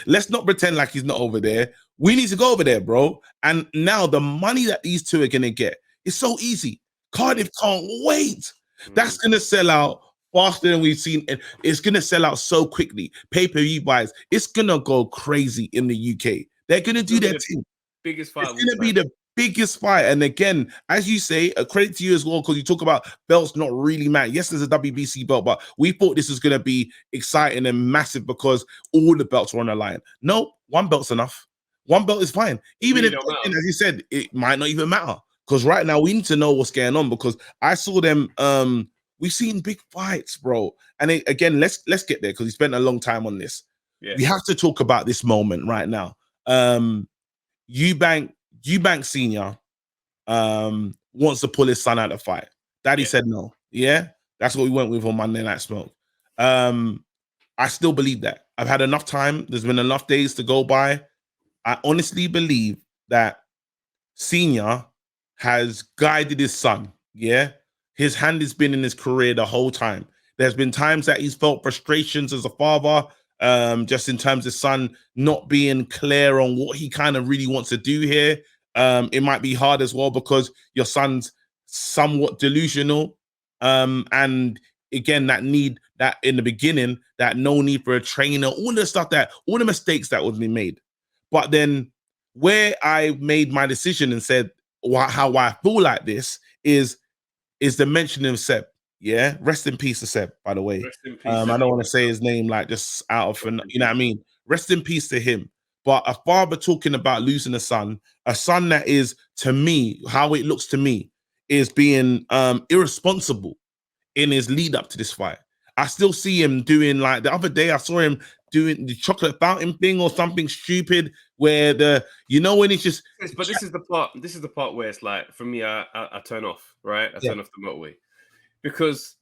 Let's not pretend like he's not over there. We need to go over there, bro. And now the money that these two are gonna get is so easy. Cardiff can't wait. That's gonna sell out faster than we've seen. It's gonna sell out so quickly. Pay-per-view buys. It's gonna go crazy in the UK. They're gonna do their thing. Biggest fight. It's gonna be the biggest fight. And again, as you say, a credit to you as well, because you talk about belts not really matter. Yes, there's a WBC belt, but we thought this was going to be exciting and massive because all the belts were on the line. No, one belt's enough. One belt is fine. Even if, as you said, it might not even matter. Because right now we need to know what's going on, because I saw them. We've seen big fights, bro. And again, let's get there, because we spent a long time on this. We have to talk about this moment right now. Eubank Senior wants to pull his son out of the fight. Daddy said no. Yeah, that's what we went with on Monday Night Smoke. I still believe that. I've had enough time. There's been enough days to go by. I honestly believe that Senior has guided his son. Yeah, his hand has been in his career the whole time. There's been times that he's felt frustrations as a father, just in terms of son not being clear on what he kind of really wants to do here. It might be hard as well because your son's somewhat delusional. And again, that in the beginning, that no need for a trainer, all the stuff all the mistakes that would be made. But then where I made my decision and said how I feel like this is the mention of Seb. Yeah, rest in peace to Seb, by the way. I don't want to say his name like just out of, you know what I mean? Rest in peace to him. But a father talking about losing a son that is, to me, how it looks to me, is being irresponsible in his lead up to this fight. I still see him doing, like the other day, I saw him doing the chocolate fountain thing or something stupid where when it's just. But this is the part where it's like, for me, I turn off, right? I turn off the motorway. Because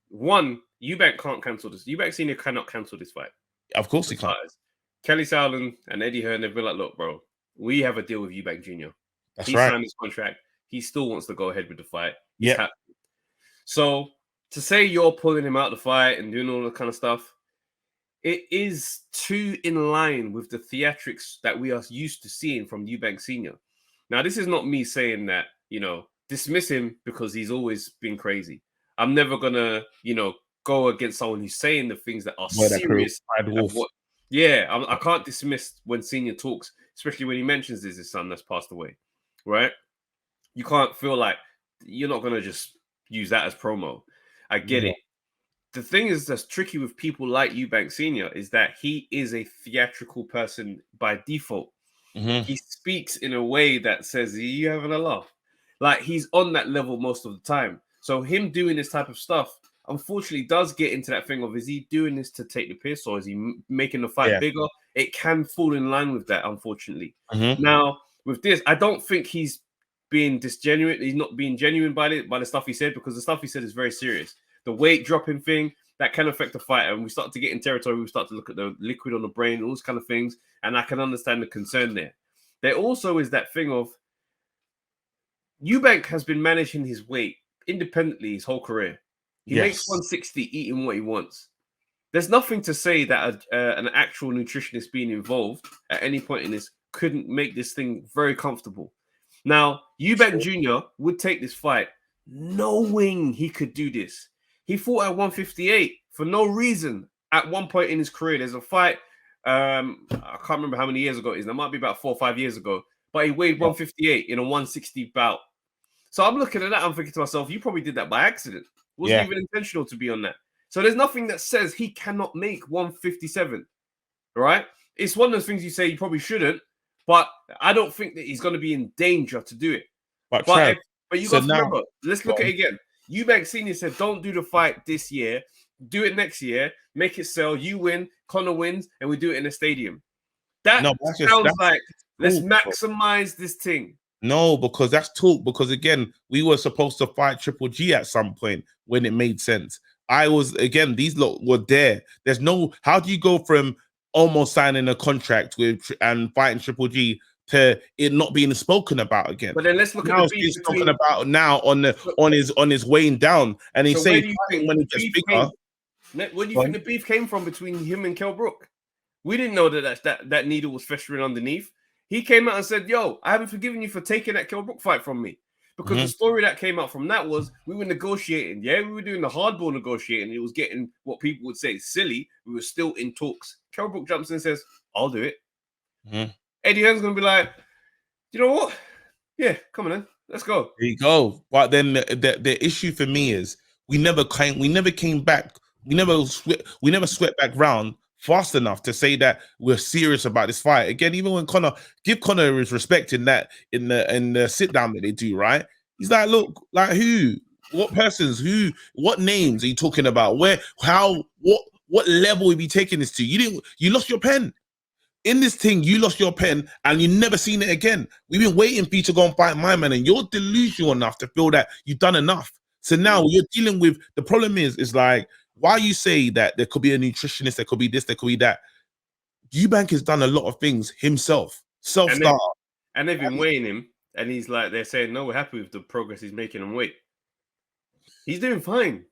one, Eubank can't cancel this. Eubank Senior cannot cancel this fight. Of course he can't. Kelly Sowland and Eddie Hearn, they've been like, look, bro, we have a deal with Eubank Jr. That's he right. signed his contract. He still wants to go ahead with the fight. Yeah. So to say you're pulling him out of the fight and doing all that kind of stuff, it is too in line with the theatrics that we are used to seeing from Eubank Senior. Now, this is not me saying that, dismiss him because he's always been crazy. I'm never gonna, go against someone who's saying the things that are serious. I can't dismiss when Senior talks, especially when he mentions there's his son that's passed away, right? You can't feel like you're not gonna just use that as promo. I get it. The thing is that's tricky with people like Eubank Senior is that he is a theatrical person by default. Mm-hmm. He speaks in a way that says, "Are you having a laugh?" Like he's on that level most of the time. So him doing this type of stuff, unfortunately, does get into that thing of, is he doing this to take the piss or is he making the fight bigger? It can fall in line with that, unfortunately. Mm-hmm. Now, with this, I don't think he's being disgenuine. He's not being genuine by the stuff he said, because the stuff he said is very serious. The weight dropping thing, that can affect the fight. And we start to get in territory. We start to look at the liquid on the brain, all those kind of things. And I can understand the concern there. There also is that thing of Eubank has been managing his weight independently his whole career. He makes 160 eating what he wants. There's nothing to say that an actual nutritionist being involved at any point in this couldn't make this thing very comfortable. Now, Eubank Jr. would take this fight knowing he could do this. He fought at 158 for no reason at one point in his career. There's a fight, I can't remember how many years ago it is. That might be about 4 or 5 years ago. But he weighed 158 in a 160 bout. So I'm looking at that, I'm thinking to myself, you probably did that by accident. Wasn't even intentional to be on that. So there's nothing that says he cannot make 157, right? It's one of those things you say you probably shouldn't, but I don't think that he's going to be in danger to do it. But you got to remember, let's look at it again. Eubank Senior said, don't do the fight this year. Do it next year. Make it sell. You win. Connor wins. And we do it in a stadium. That sounds like, let's maximize this thing. No, because that's talk. Because again, we were supposed to fight Triple G at some point when it made sense. These lot were there. There's no, how do you go from almost signing a contract with and fighting Triple G to it not being spoken about again? But then let's look at the beef he's talking about now on his weighing down, and he's saying when he gets bigger. Where do you think the beef came from between him and Kell Brook? We didn't know that needle was festering underneath. He came out and said, yo, I haven't forgiven you for taking that Kell Brook fight from me. Because the story that came out from that was we were negotiating. Yeah, we were doing the hardball negotiating. It was getting what people would say silly. We were still in talks. Kell Brook jumps in and says, I'll do it. Eddie Hearn's going to be like, you know what? Yeah, come on then. Let's go. There you go. But then the issue for me is we never came back. We never swept back round fast enough to say that we're serious about this fight. Again, even when give Connor his respect in the sit down that they do, right? He's like, look, like who, what persons, who, what names are you talking about? Where, how, what level are you taking this to? You lost your pen. In this thing, you lost your pen and you never seen it again. We've been waiting for you to go and fight my man, and you're delusional enough to feel that you've done enough. So now you're dealing with, the problem is like, while you say that there could be a nutritionist, there could be this, there could be that, Eubank has done a lot of things himself, self-starter. And they've been weighing him, and he's like, they're saying, no, we're happy with the progress he's making on weight. He's doing fine.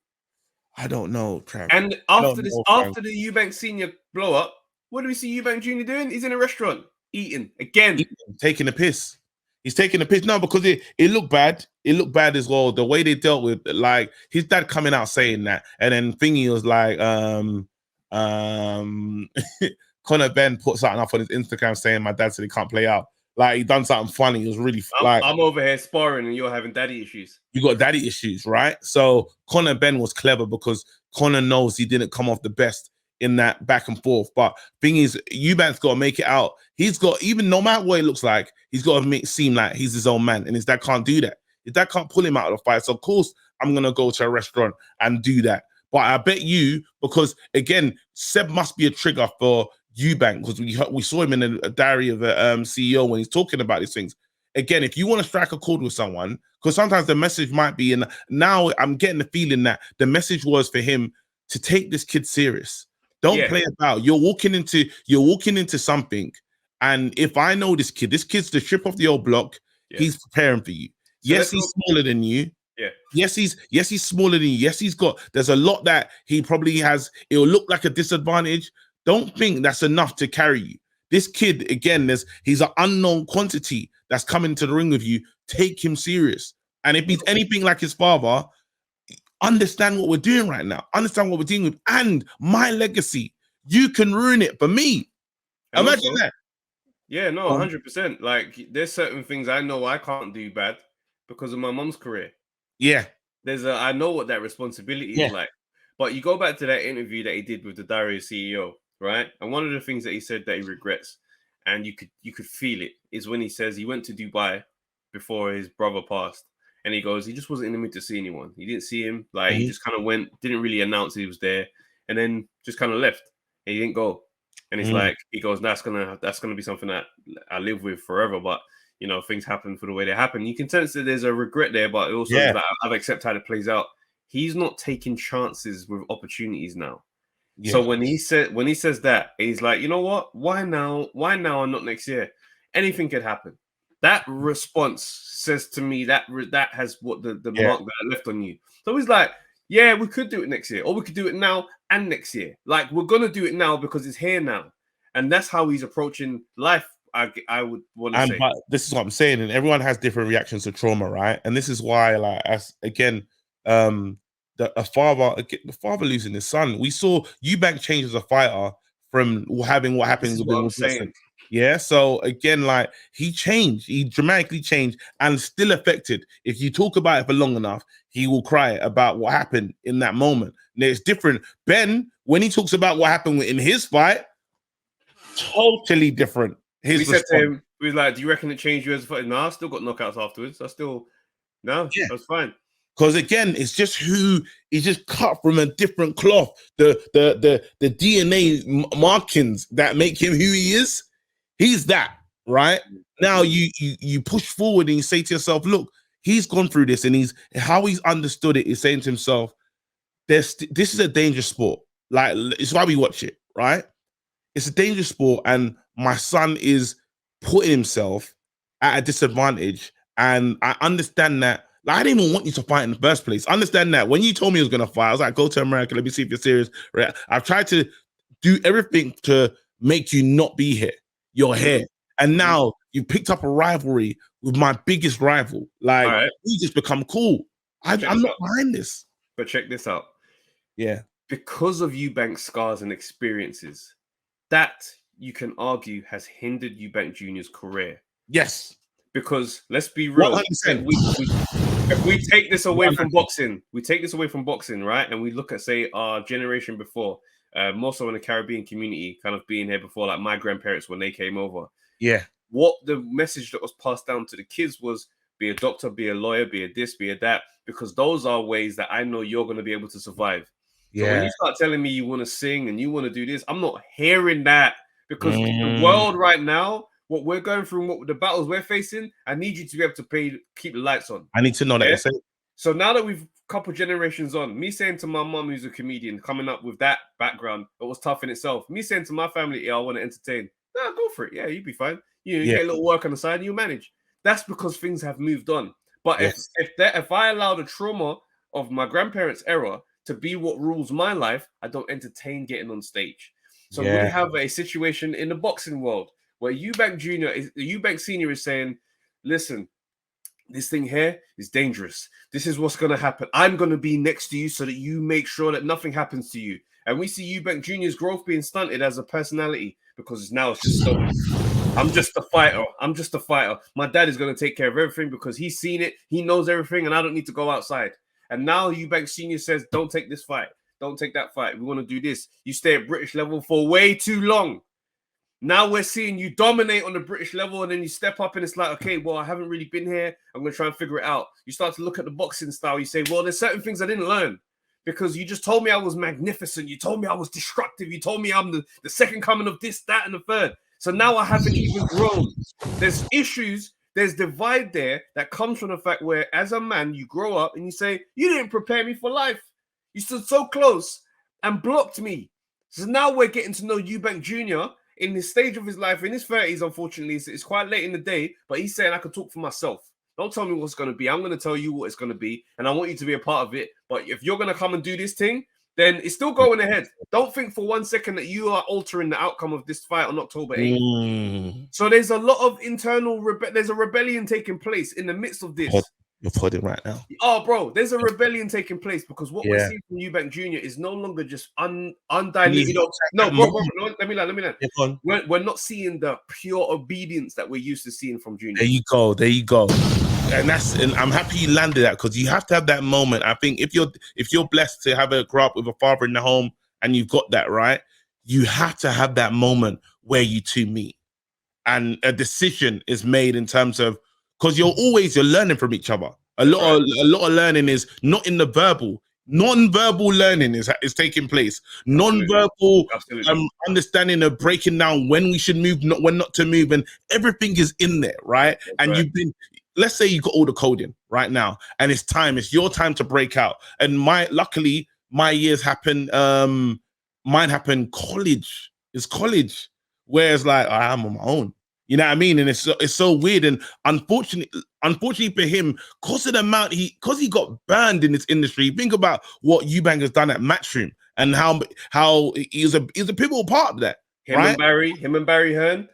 I don't know, Trav. And after the Eubank Senior blow up, what do we see Eubank Junior doing? He's in a restaurant eating again, taking a piss. He's taking a piss. No, because it looked bad. It looked bad as well. The way they dealt with, like, his dad coming out saying that, and then Thingy was like, Connor Ben put something up on his Instagram saying my dad said he can't play out. Like, he done something funny. It was really I'm over here sparring and you're having daddy issues. You got daddy issues, right? So Connor Ben was clever because Connor knows he didn't come off the best in that back and forth. But thing is, Eubank's got to make it out. He's got, even no matter what it looks like, he's got to make it seem like he's his own man. And his dad can't do that. His dad can't pull him out of the fight. So of course, I'm going to go to a restaurant and do that. But I bet you, because again, Seb must be a trigger for Eubank, because we saw him in a diary of a CEO when he's talking about these things. Again, if you want to strike a chord with someone, because sometimes the message might be, and now I'm getting the feeling that the message was for him to take this kid serious. Don't play about. You're walking into something, and if I know this kid's the strip off the old block. Yeah. He's preparing for you. So yes, he's smaller than you. Yeah. Yes, he's smaller than you. Yes, there's a lot that he probably has. It'll look like a disadvantage. Don't think that's enough to carry you. This kid, again, he's an unknown quantity that's coming to the ring with you. Take him serious. And if he's anything like his father, understand what we're doing right now. Understand what we're dealing with. And my legacy, you can ruin it for me. And imagine also, that. Yeah, no, 100%. Like, there's certain things I know I can't do bad because of my mom's career. Yeah. I know what that responsibility is like. But you go back to that interview that he did with the Diary CEO, right? And one of the things that he said that he regrets, and you could feel it, is when he says he went to Dubai before his brother passed. And he goes, he just wasn't in the mood to see anyone. He didn't see him. Like, he just kind of went, didn't really announce he was there, and then just kind of left. And he didn't go. And it's like, he goes, that's gonna be something that I live with forever. But, you know, things happen for the way they happen. You can sense that there's a regret there, but it also is that I've accepted how it plays out. He's not taking chances with opportunities now. Yeah. So when he says that, he's like, you know what? Why now? Why now and not next year? Anything could happen. That response says to me that has what the mark that I left on you. So he's like, yeah, we could do it next year, or we could do it now and next year. Like, we're gonna do it now because it's here now, and that's how he's approaching life. I would want to say. But this is what I'm saying, and everyone has different reactions to trauma, right? And this is why, like, the father losing his son. We saw Eubank change as a fighter from having what happened with him. Saying. Yeah, so again, like, he dramatically changed and still affected. If you talk about it for long enough, he will cry about what happened in that moment. Now, it's different. Ben, when he talks about what happened in his fight, totally different. We said to him, we was like, do you reckon it changed you as a fighter? No, I still got knockouts afterwards. That's fine. Because again, it's just he's just cut from a different cloth. The DNA markings that make him who he is, he's that, right? Now you push forward and you say to yourself, look, he's gone through this, and how he's understood it is saying to himself, this is a dangerous sport. Like, it's why we watch it, right? It's a dangerous sport, and my son is putting himself at a disadvantage, and I understand that. Like, I didn't even want you to fight in the first place. Understand that. When you told me he was going to fight, I was like, go to America. Let me see if you're serious. Right? I've tried to do everything to make you not be here. You're here. And now you picked up a rivalry with my biggest rival. Like, we just become cool. I'm not behind this. But check this out. Yeah. Because of Eubank's scars and experiences, that, you can argue, has hindered Eubank Jr.'s career. Yes. Because let's be real. If we take this away from boxing, right? And we look at, say, our generation before, more so in the Caribbean community, kind of being here before, like my grandparents when they came over. Yeah. What the message that was passed down to the kids was, be a doctor, be a lawyer, be a this, be a that, because those are ways that I know you're going to be able to survive. Yeah. So when you start telling me you want to sing and you want to do this, I'm not hearing that, because the world right now, what we're going through, what the battles we're facing, I need you to be able to keep the lights on. I need to know that. So now that we've a couple generations on, me saying to my mom, who's a comedian, coming up with that background, it was tough in itself. Me saying to my family, yeah, I want to entertain. Nah, go for it. Yeah, you'd be fine. You get a little work on the side and you manage. That's because things have moved on. But if I allow the trauma of my grandparents' era to be what rules my life, I don't entertain getting on stage. So we have a situation in the boxing world where Eubank Senior is saying, listen, this thing here is dangerous. This is what's going to happen. I'm going to be next to you so that you make sure that nothing happens to you. And we see Eubank Jr.'s growth being stunted as a personality because now it's just so, I'm just a fighter. I'm just a fighter. My dad is going to take care of everything because he's seen it. He knows everything and I don't need to go outside. And now Eubank Sr. says, don't take this fight. Don't take that fight. We want to do this. You stay at British level for way too long. Now we're seeing you dominate on the British level and then you step up and it's like, okay, well, I haven't really been here. I'm going to try and figure it out. You start to look at the boxing style. You say, well, there's certain things I didn't learn because you just told me I was magnificent. You told me I was destructive. You told me I'm the second coming of this, that, and the third. So now I haven't even grown. There's issues. There's divide there that comes from the fact where as a man, you grow up and you say, you didn't prepare me for life. You stood so close and blocked me. So now we're getting to know Eubank Jr., in this stage of his life, in his 30s, unfortunately, it's quite late in the day, but he's saying I can talk for myself. Don't tell me what's going to be. I'm going to tell you what it's going to be, and I want you to be a part of it. But if you're going to come and do this thing, then it's still going ahead. Don't think for 1 second that you are altering the outcome of this fight on October 8th. So there's a lot of internal, there's a rebellion taking place in the midst of this. You're putting right now. Oh, bro, there's a rebellion taking place because what we're seeing from Eubank Jr. is no longer just undiluted. No, bro, no, let me land. We're not seeing the pure obedience that we're used to seeing from Junior. There you go. And I'm happy you landed that because you have to have that moment. I think if you're blessed to grow up with a father in the home and you've got that, right, you have to have that moment where you two meet and a decision is made in terms of, because you're learning from each other. A lot of learning is not in the verbal. Non-verbal learning is taking place. Non-verbal understanding of breaking down when we should move, when not to move, and everything is in there, right? You've been, let's say you got all the coding right now, and it's your time to break out. And luckily my years happen. Mine happened college. It's college, whereas like I'm on my own. You know what I mean? And it's so weird. And unfortunately for him, because of the amount because he got burned in this industry. Think about what Eubank has done at Matchroom and how he's a pivotal part of that. Him and Barry Hearn.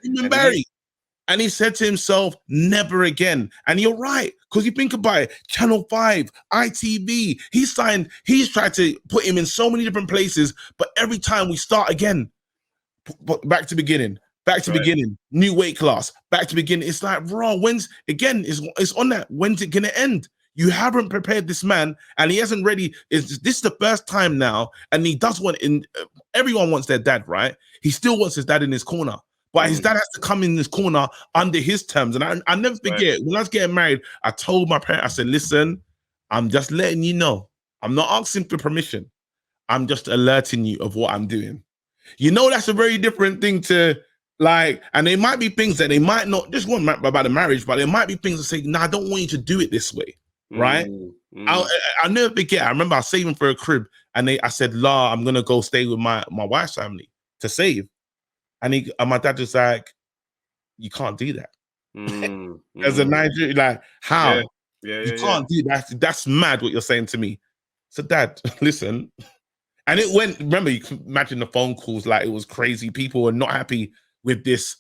And he said to himself, never again. And you're right, because you think about it, Channel 5, ITV, he's tried to put him in so many different places, but every time we start again, back to beginning. Back to beginning, new weight class, back to beginning. It's like, bro, it's on that. When's it gonna end? You haven't prepared this man, and he hasn't ready. This is the first time now, and he does want everyone wants their dad, right? He still wants his dad in his corner, but his dad has to come in his corner under his terms. And I never forget, when I was getting married, I told my parents, I said, listen, I'm just letting you know. I'm not asking for permission. I'm just alerting you of what I'm doing. You know, that's a very different thing to, like, and there might be things that they might not just want about the marriage, but there might be things that say, no, I don't want you to do it this way, right? I'll never forget. I remember I was saving for a crib, and I said, "La, I'm gonna go stay with my wife's family to save," and my dad was like, "You can't do that." As a Nigerian, like, how? You can't do that. That's mad what you're saying to me. So, Dad, listen. And it went. Remember, you can imagine the phone calls, like it was crazy. People were not happy with this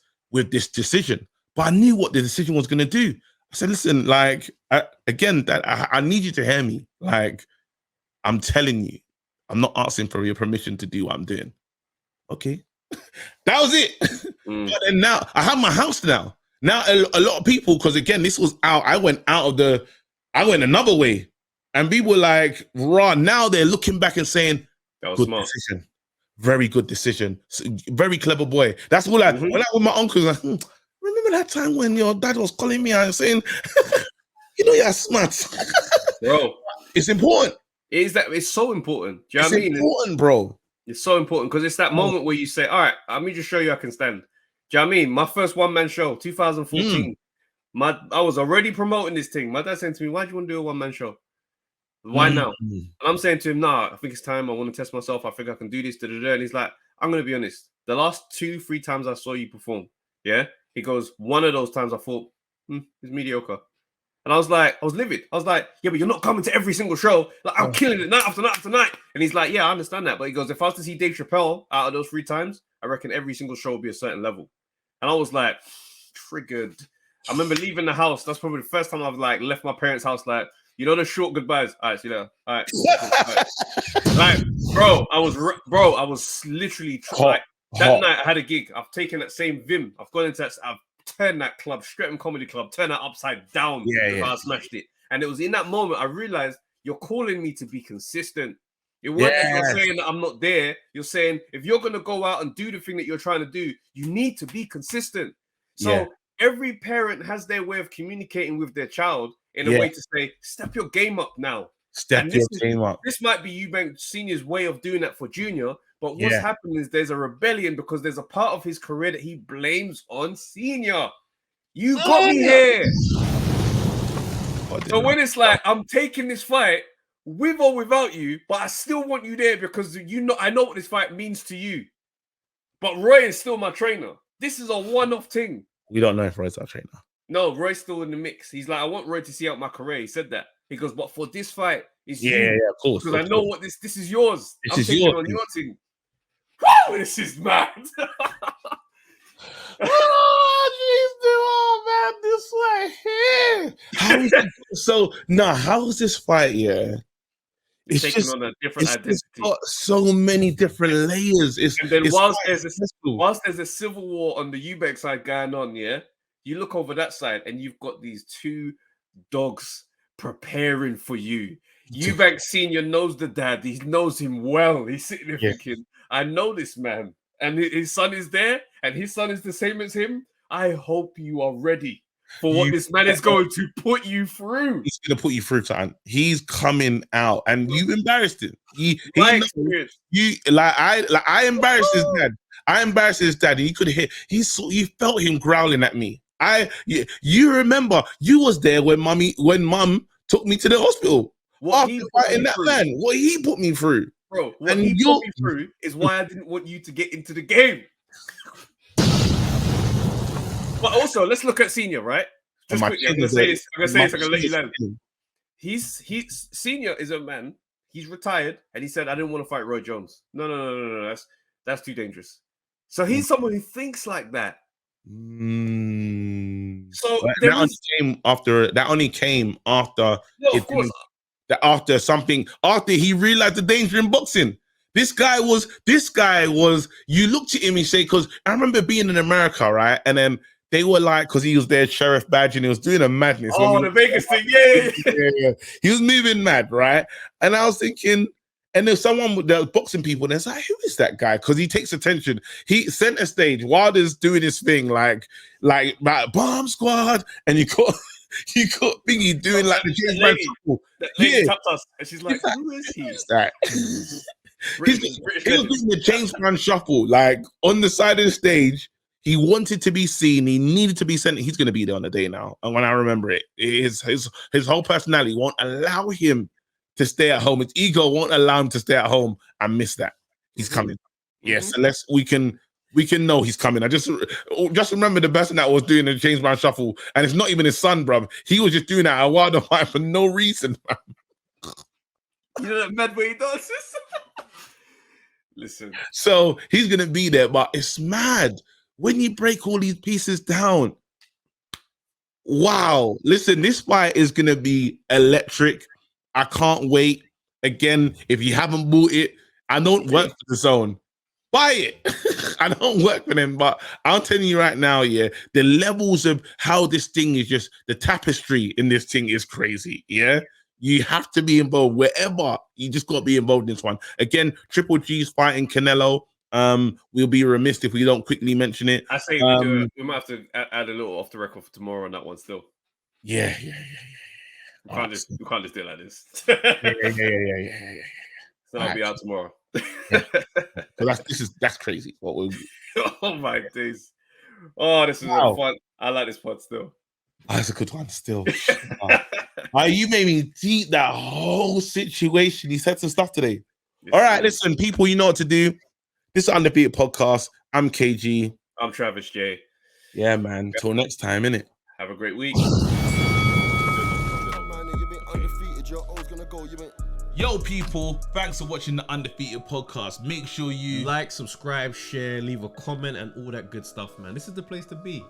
decision, but I knew what the decision was going to do. I said, listen, like, again, Dad, I need you to hear me. Like, I'm telling you, I'm not asking for your permission to do what I'm doing. Okay. That was it. But then now I have my house now. Now a lot of people, because again, this was out. I went another way, and people were like, raw. Now they're looking back and saying, that was good smart decision. Very good decision. Very clever boy. That's all I, when I with my uncles, like, remember that time when your dad was calling me and saying, you know, you're smart. Bro, it's important. It's so important. Do you know what I mean? It's important, bro. It's so important because it's that moment where you say, all right, let me just show you I can stand. Do you know what I mean? My first one-man show, 2014. I was already promoting this thing. My dad saying to me, why do you want to do a one-man show? Why now? And I'm saying to him, nah, I think it's time. I want to test myself. I think I can do this. And he's like, I'm going to be honest. The last 2-3 times I saw you perform, he goes, one of those times I thought, it's mediocre. And I was livid. I was like, yeah, but you're not coming to every single show. Like, I'm killing it night after night after night. And he's like, yeah, I understand that. But he goes, if I was to see Dave Chappelle out of those 3 times, I reckon every single show would be a certain level. And I was like, triggered. I remember leaving the house. That's probably the first time I've like left my parents' house. Like, you know, the short goodbyes. All right, see you later. All right. Like, bro, I was literally like that night. I had a gig. I've taken that same Vim. I've gone into that. I've turned that club, Streatham Comedy Club, turned that upside down. I smashed it. And it was in that moment I realized you're calling me to be consistent. It wasn't that you're saying that I'm not there. You're saying if you're gonna go out and do the thing that you're trying to do, you need to be consistent. So every parent has their way of communicating with their child in a way to say, step your game up now. Step your game up. This might be Eubank Senior's way of doing that for Junior, but what's happened is there's a rebellion because there's a part of his career that he blames on Senior. You got me here. So when it's like, I'm taking this fight with or without you, but I still want you there because I know what this fight means to you. But Roy is still my trainer. This is a one-off thing. We don't know if Roy's our trainer. No, Roy's still in the mix. He's like, I want Roy to see out my career. He said that. He goes, but for this fight, it's you. Yeah, of course. Because I know what this is yours. I'm taking yours, on your thing. Woo, this is mad. How is this fight? Yeah, it's taking on a different identity. It's got so many different layers. And then whilst there's a civil war on the Eubank side going on, you look over that side and you've got these 2 dogs preparing for you. Eubank Senior knows the dad. He knows him well. He's sitting there thinking, I know this man. And his son is there, and his son is the same as him. I hope you are ready for what this man is going to put you through. He's going to put you through, son. He's coming out, and you embarrassed him. I embarrassed his dad. I embarrassed his dad, and you could hear. You felt him growling at me. You remember? You was there when mum took me to the hospital after fighting that man. What he put me through. Bro, what he put me through is why I didn't want you to get into the game. But also, let's look at Senior, right? Just quickly, I'm gonna say this. I'm gonna let you land. He's Senior is a man. He's retired, and he said, "I didn't want to fight Roy Jones." No. That's too dangerous. So he's someone who thinks like that. So that only came after. No, of course. After he realized the danger in boxing. This guy was, you looked at him and say, because I remember being in America, right? And then they were like, because he was their sheriff badge and he was doing a madness. Oh, the Vegas thing, yeah. He was moving mad, right? And I was thinking, and there's someone with the boxing people, and it's like, who is that guy? Because he takes attention. He center stage, Wilder's doing his thing, like bomb squad, and you got Biggie doing like the James Brown shuffle. Lady tapped us, and she's like, who is he? That? He was doing the James Brown shuffle, like on the side of the stage. He wanted to be seen. He needed to be sent. He's going to be there on the day now. And when I remember it, his whole personality won't allow him to stay at home. His ego won't allow him to stay at home. I miss that. He's coming. Yes, unless we can know he's coming. I just remember the person that was doing the James Brown shuffle, and it's not even his son, bruv. He was just doing that a while for no reason, man. You know that mad way he does? Listen. So he's gonna be there, but it's mad when you break all these pieces down. Wow. Listen, this fight is gonna be electric. I can't wait. Again, if you haven't bought it, I don't work for the Zone. Buy it. I don't work for them, but I'm telling you right now, the levels of how this thing is just, the tapestry in this thing is crazy, You have to be involved wherever. You just got to be involved in this one. Again, Triple G's fighting Canelo. We'll be remiss if we don't quickly mention it. I say we might have to add a little off the record for tomorrow on that one still. Yeah. We can't just do it like this. Yeah. So I'll be out tomorrow. That's crazy. What we Oh my days. Oh, this is fun. I like this pod still. Oh, that's a good one still. You made me deep that whole situation. You said some stuff today. All right, listen, people, you know what to do. This is Undefeated Podcast. I'm KG. I'm Travis J. Yeah, man. Till next time, innit? Have a great week. Yo, people, thanks for watching the Undefeated podcast. Make sure you like, subscribe, share, leave a comment, and all that good stuff, man. This is the place to be.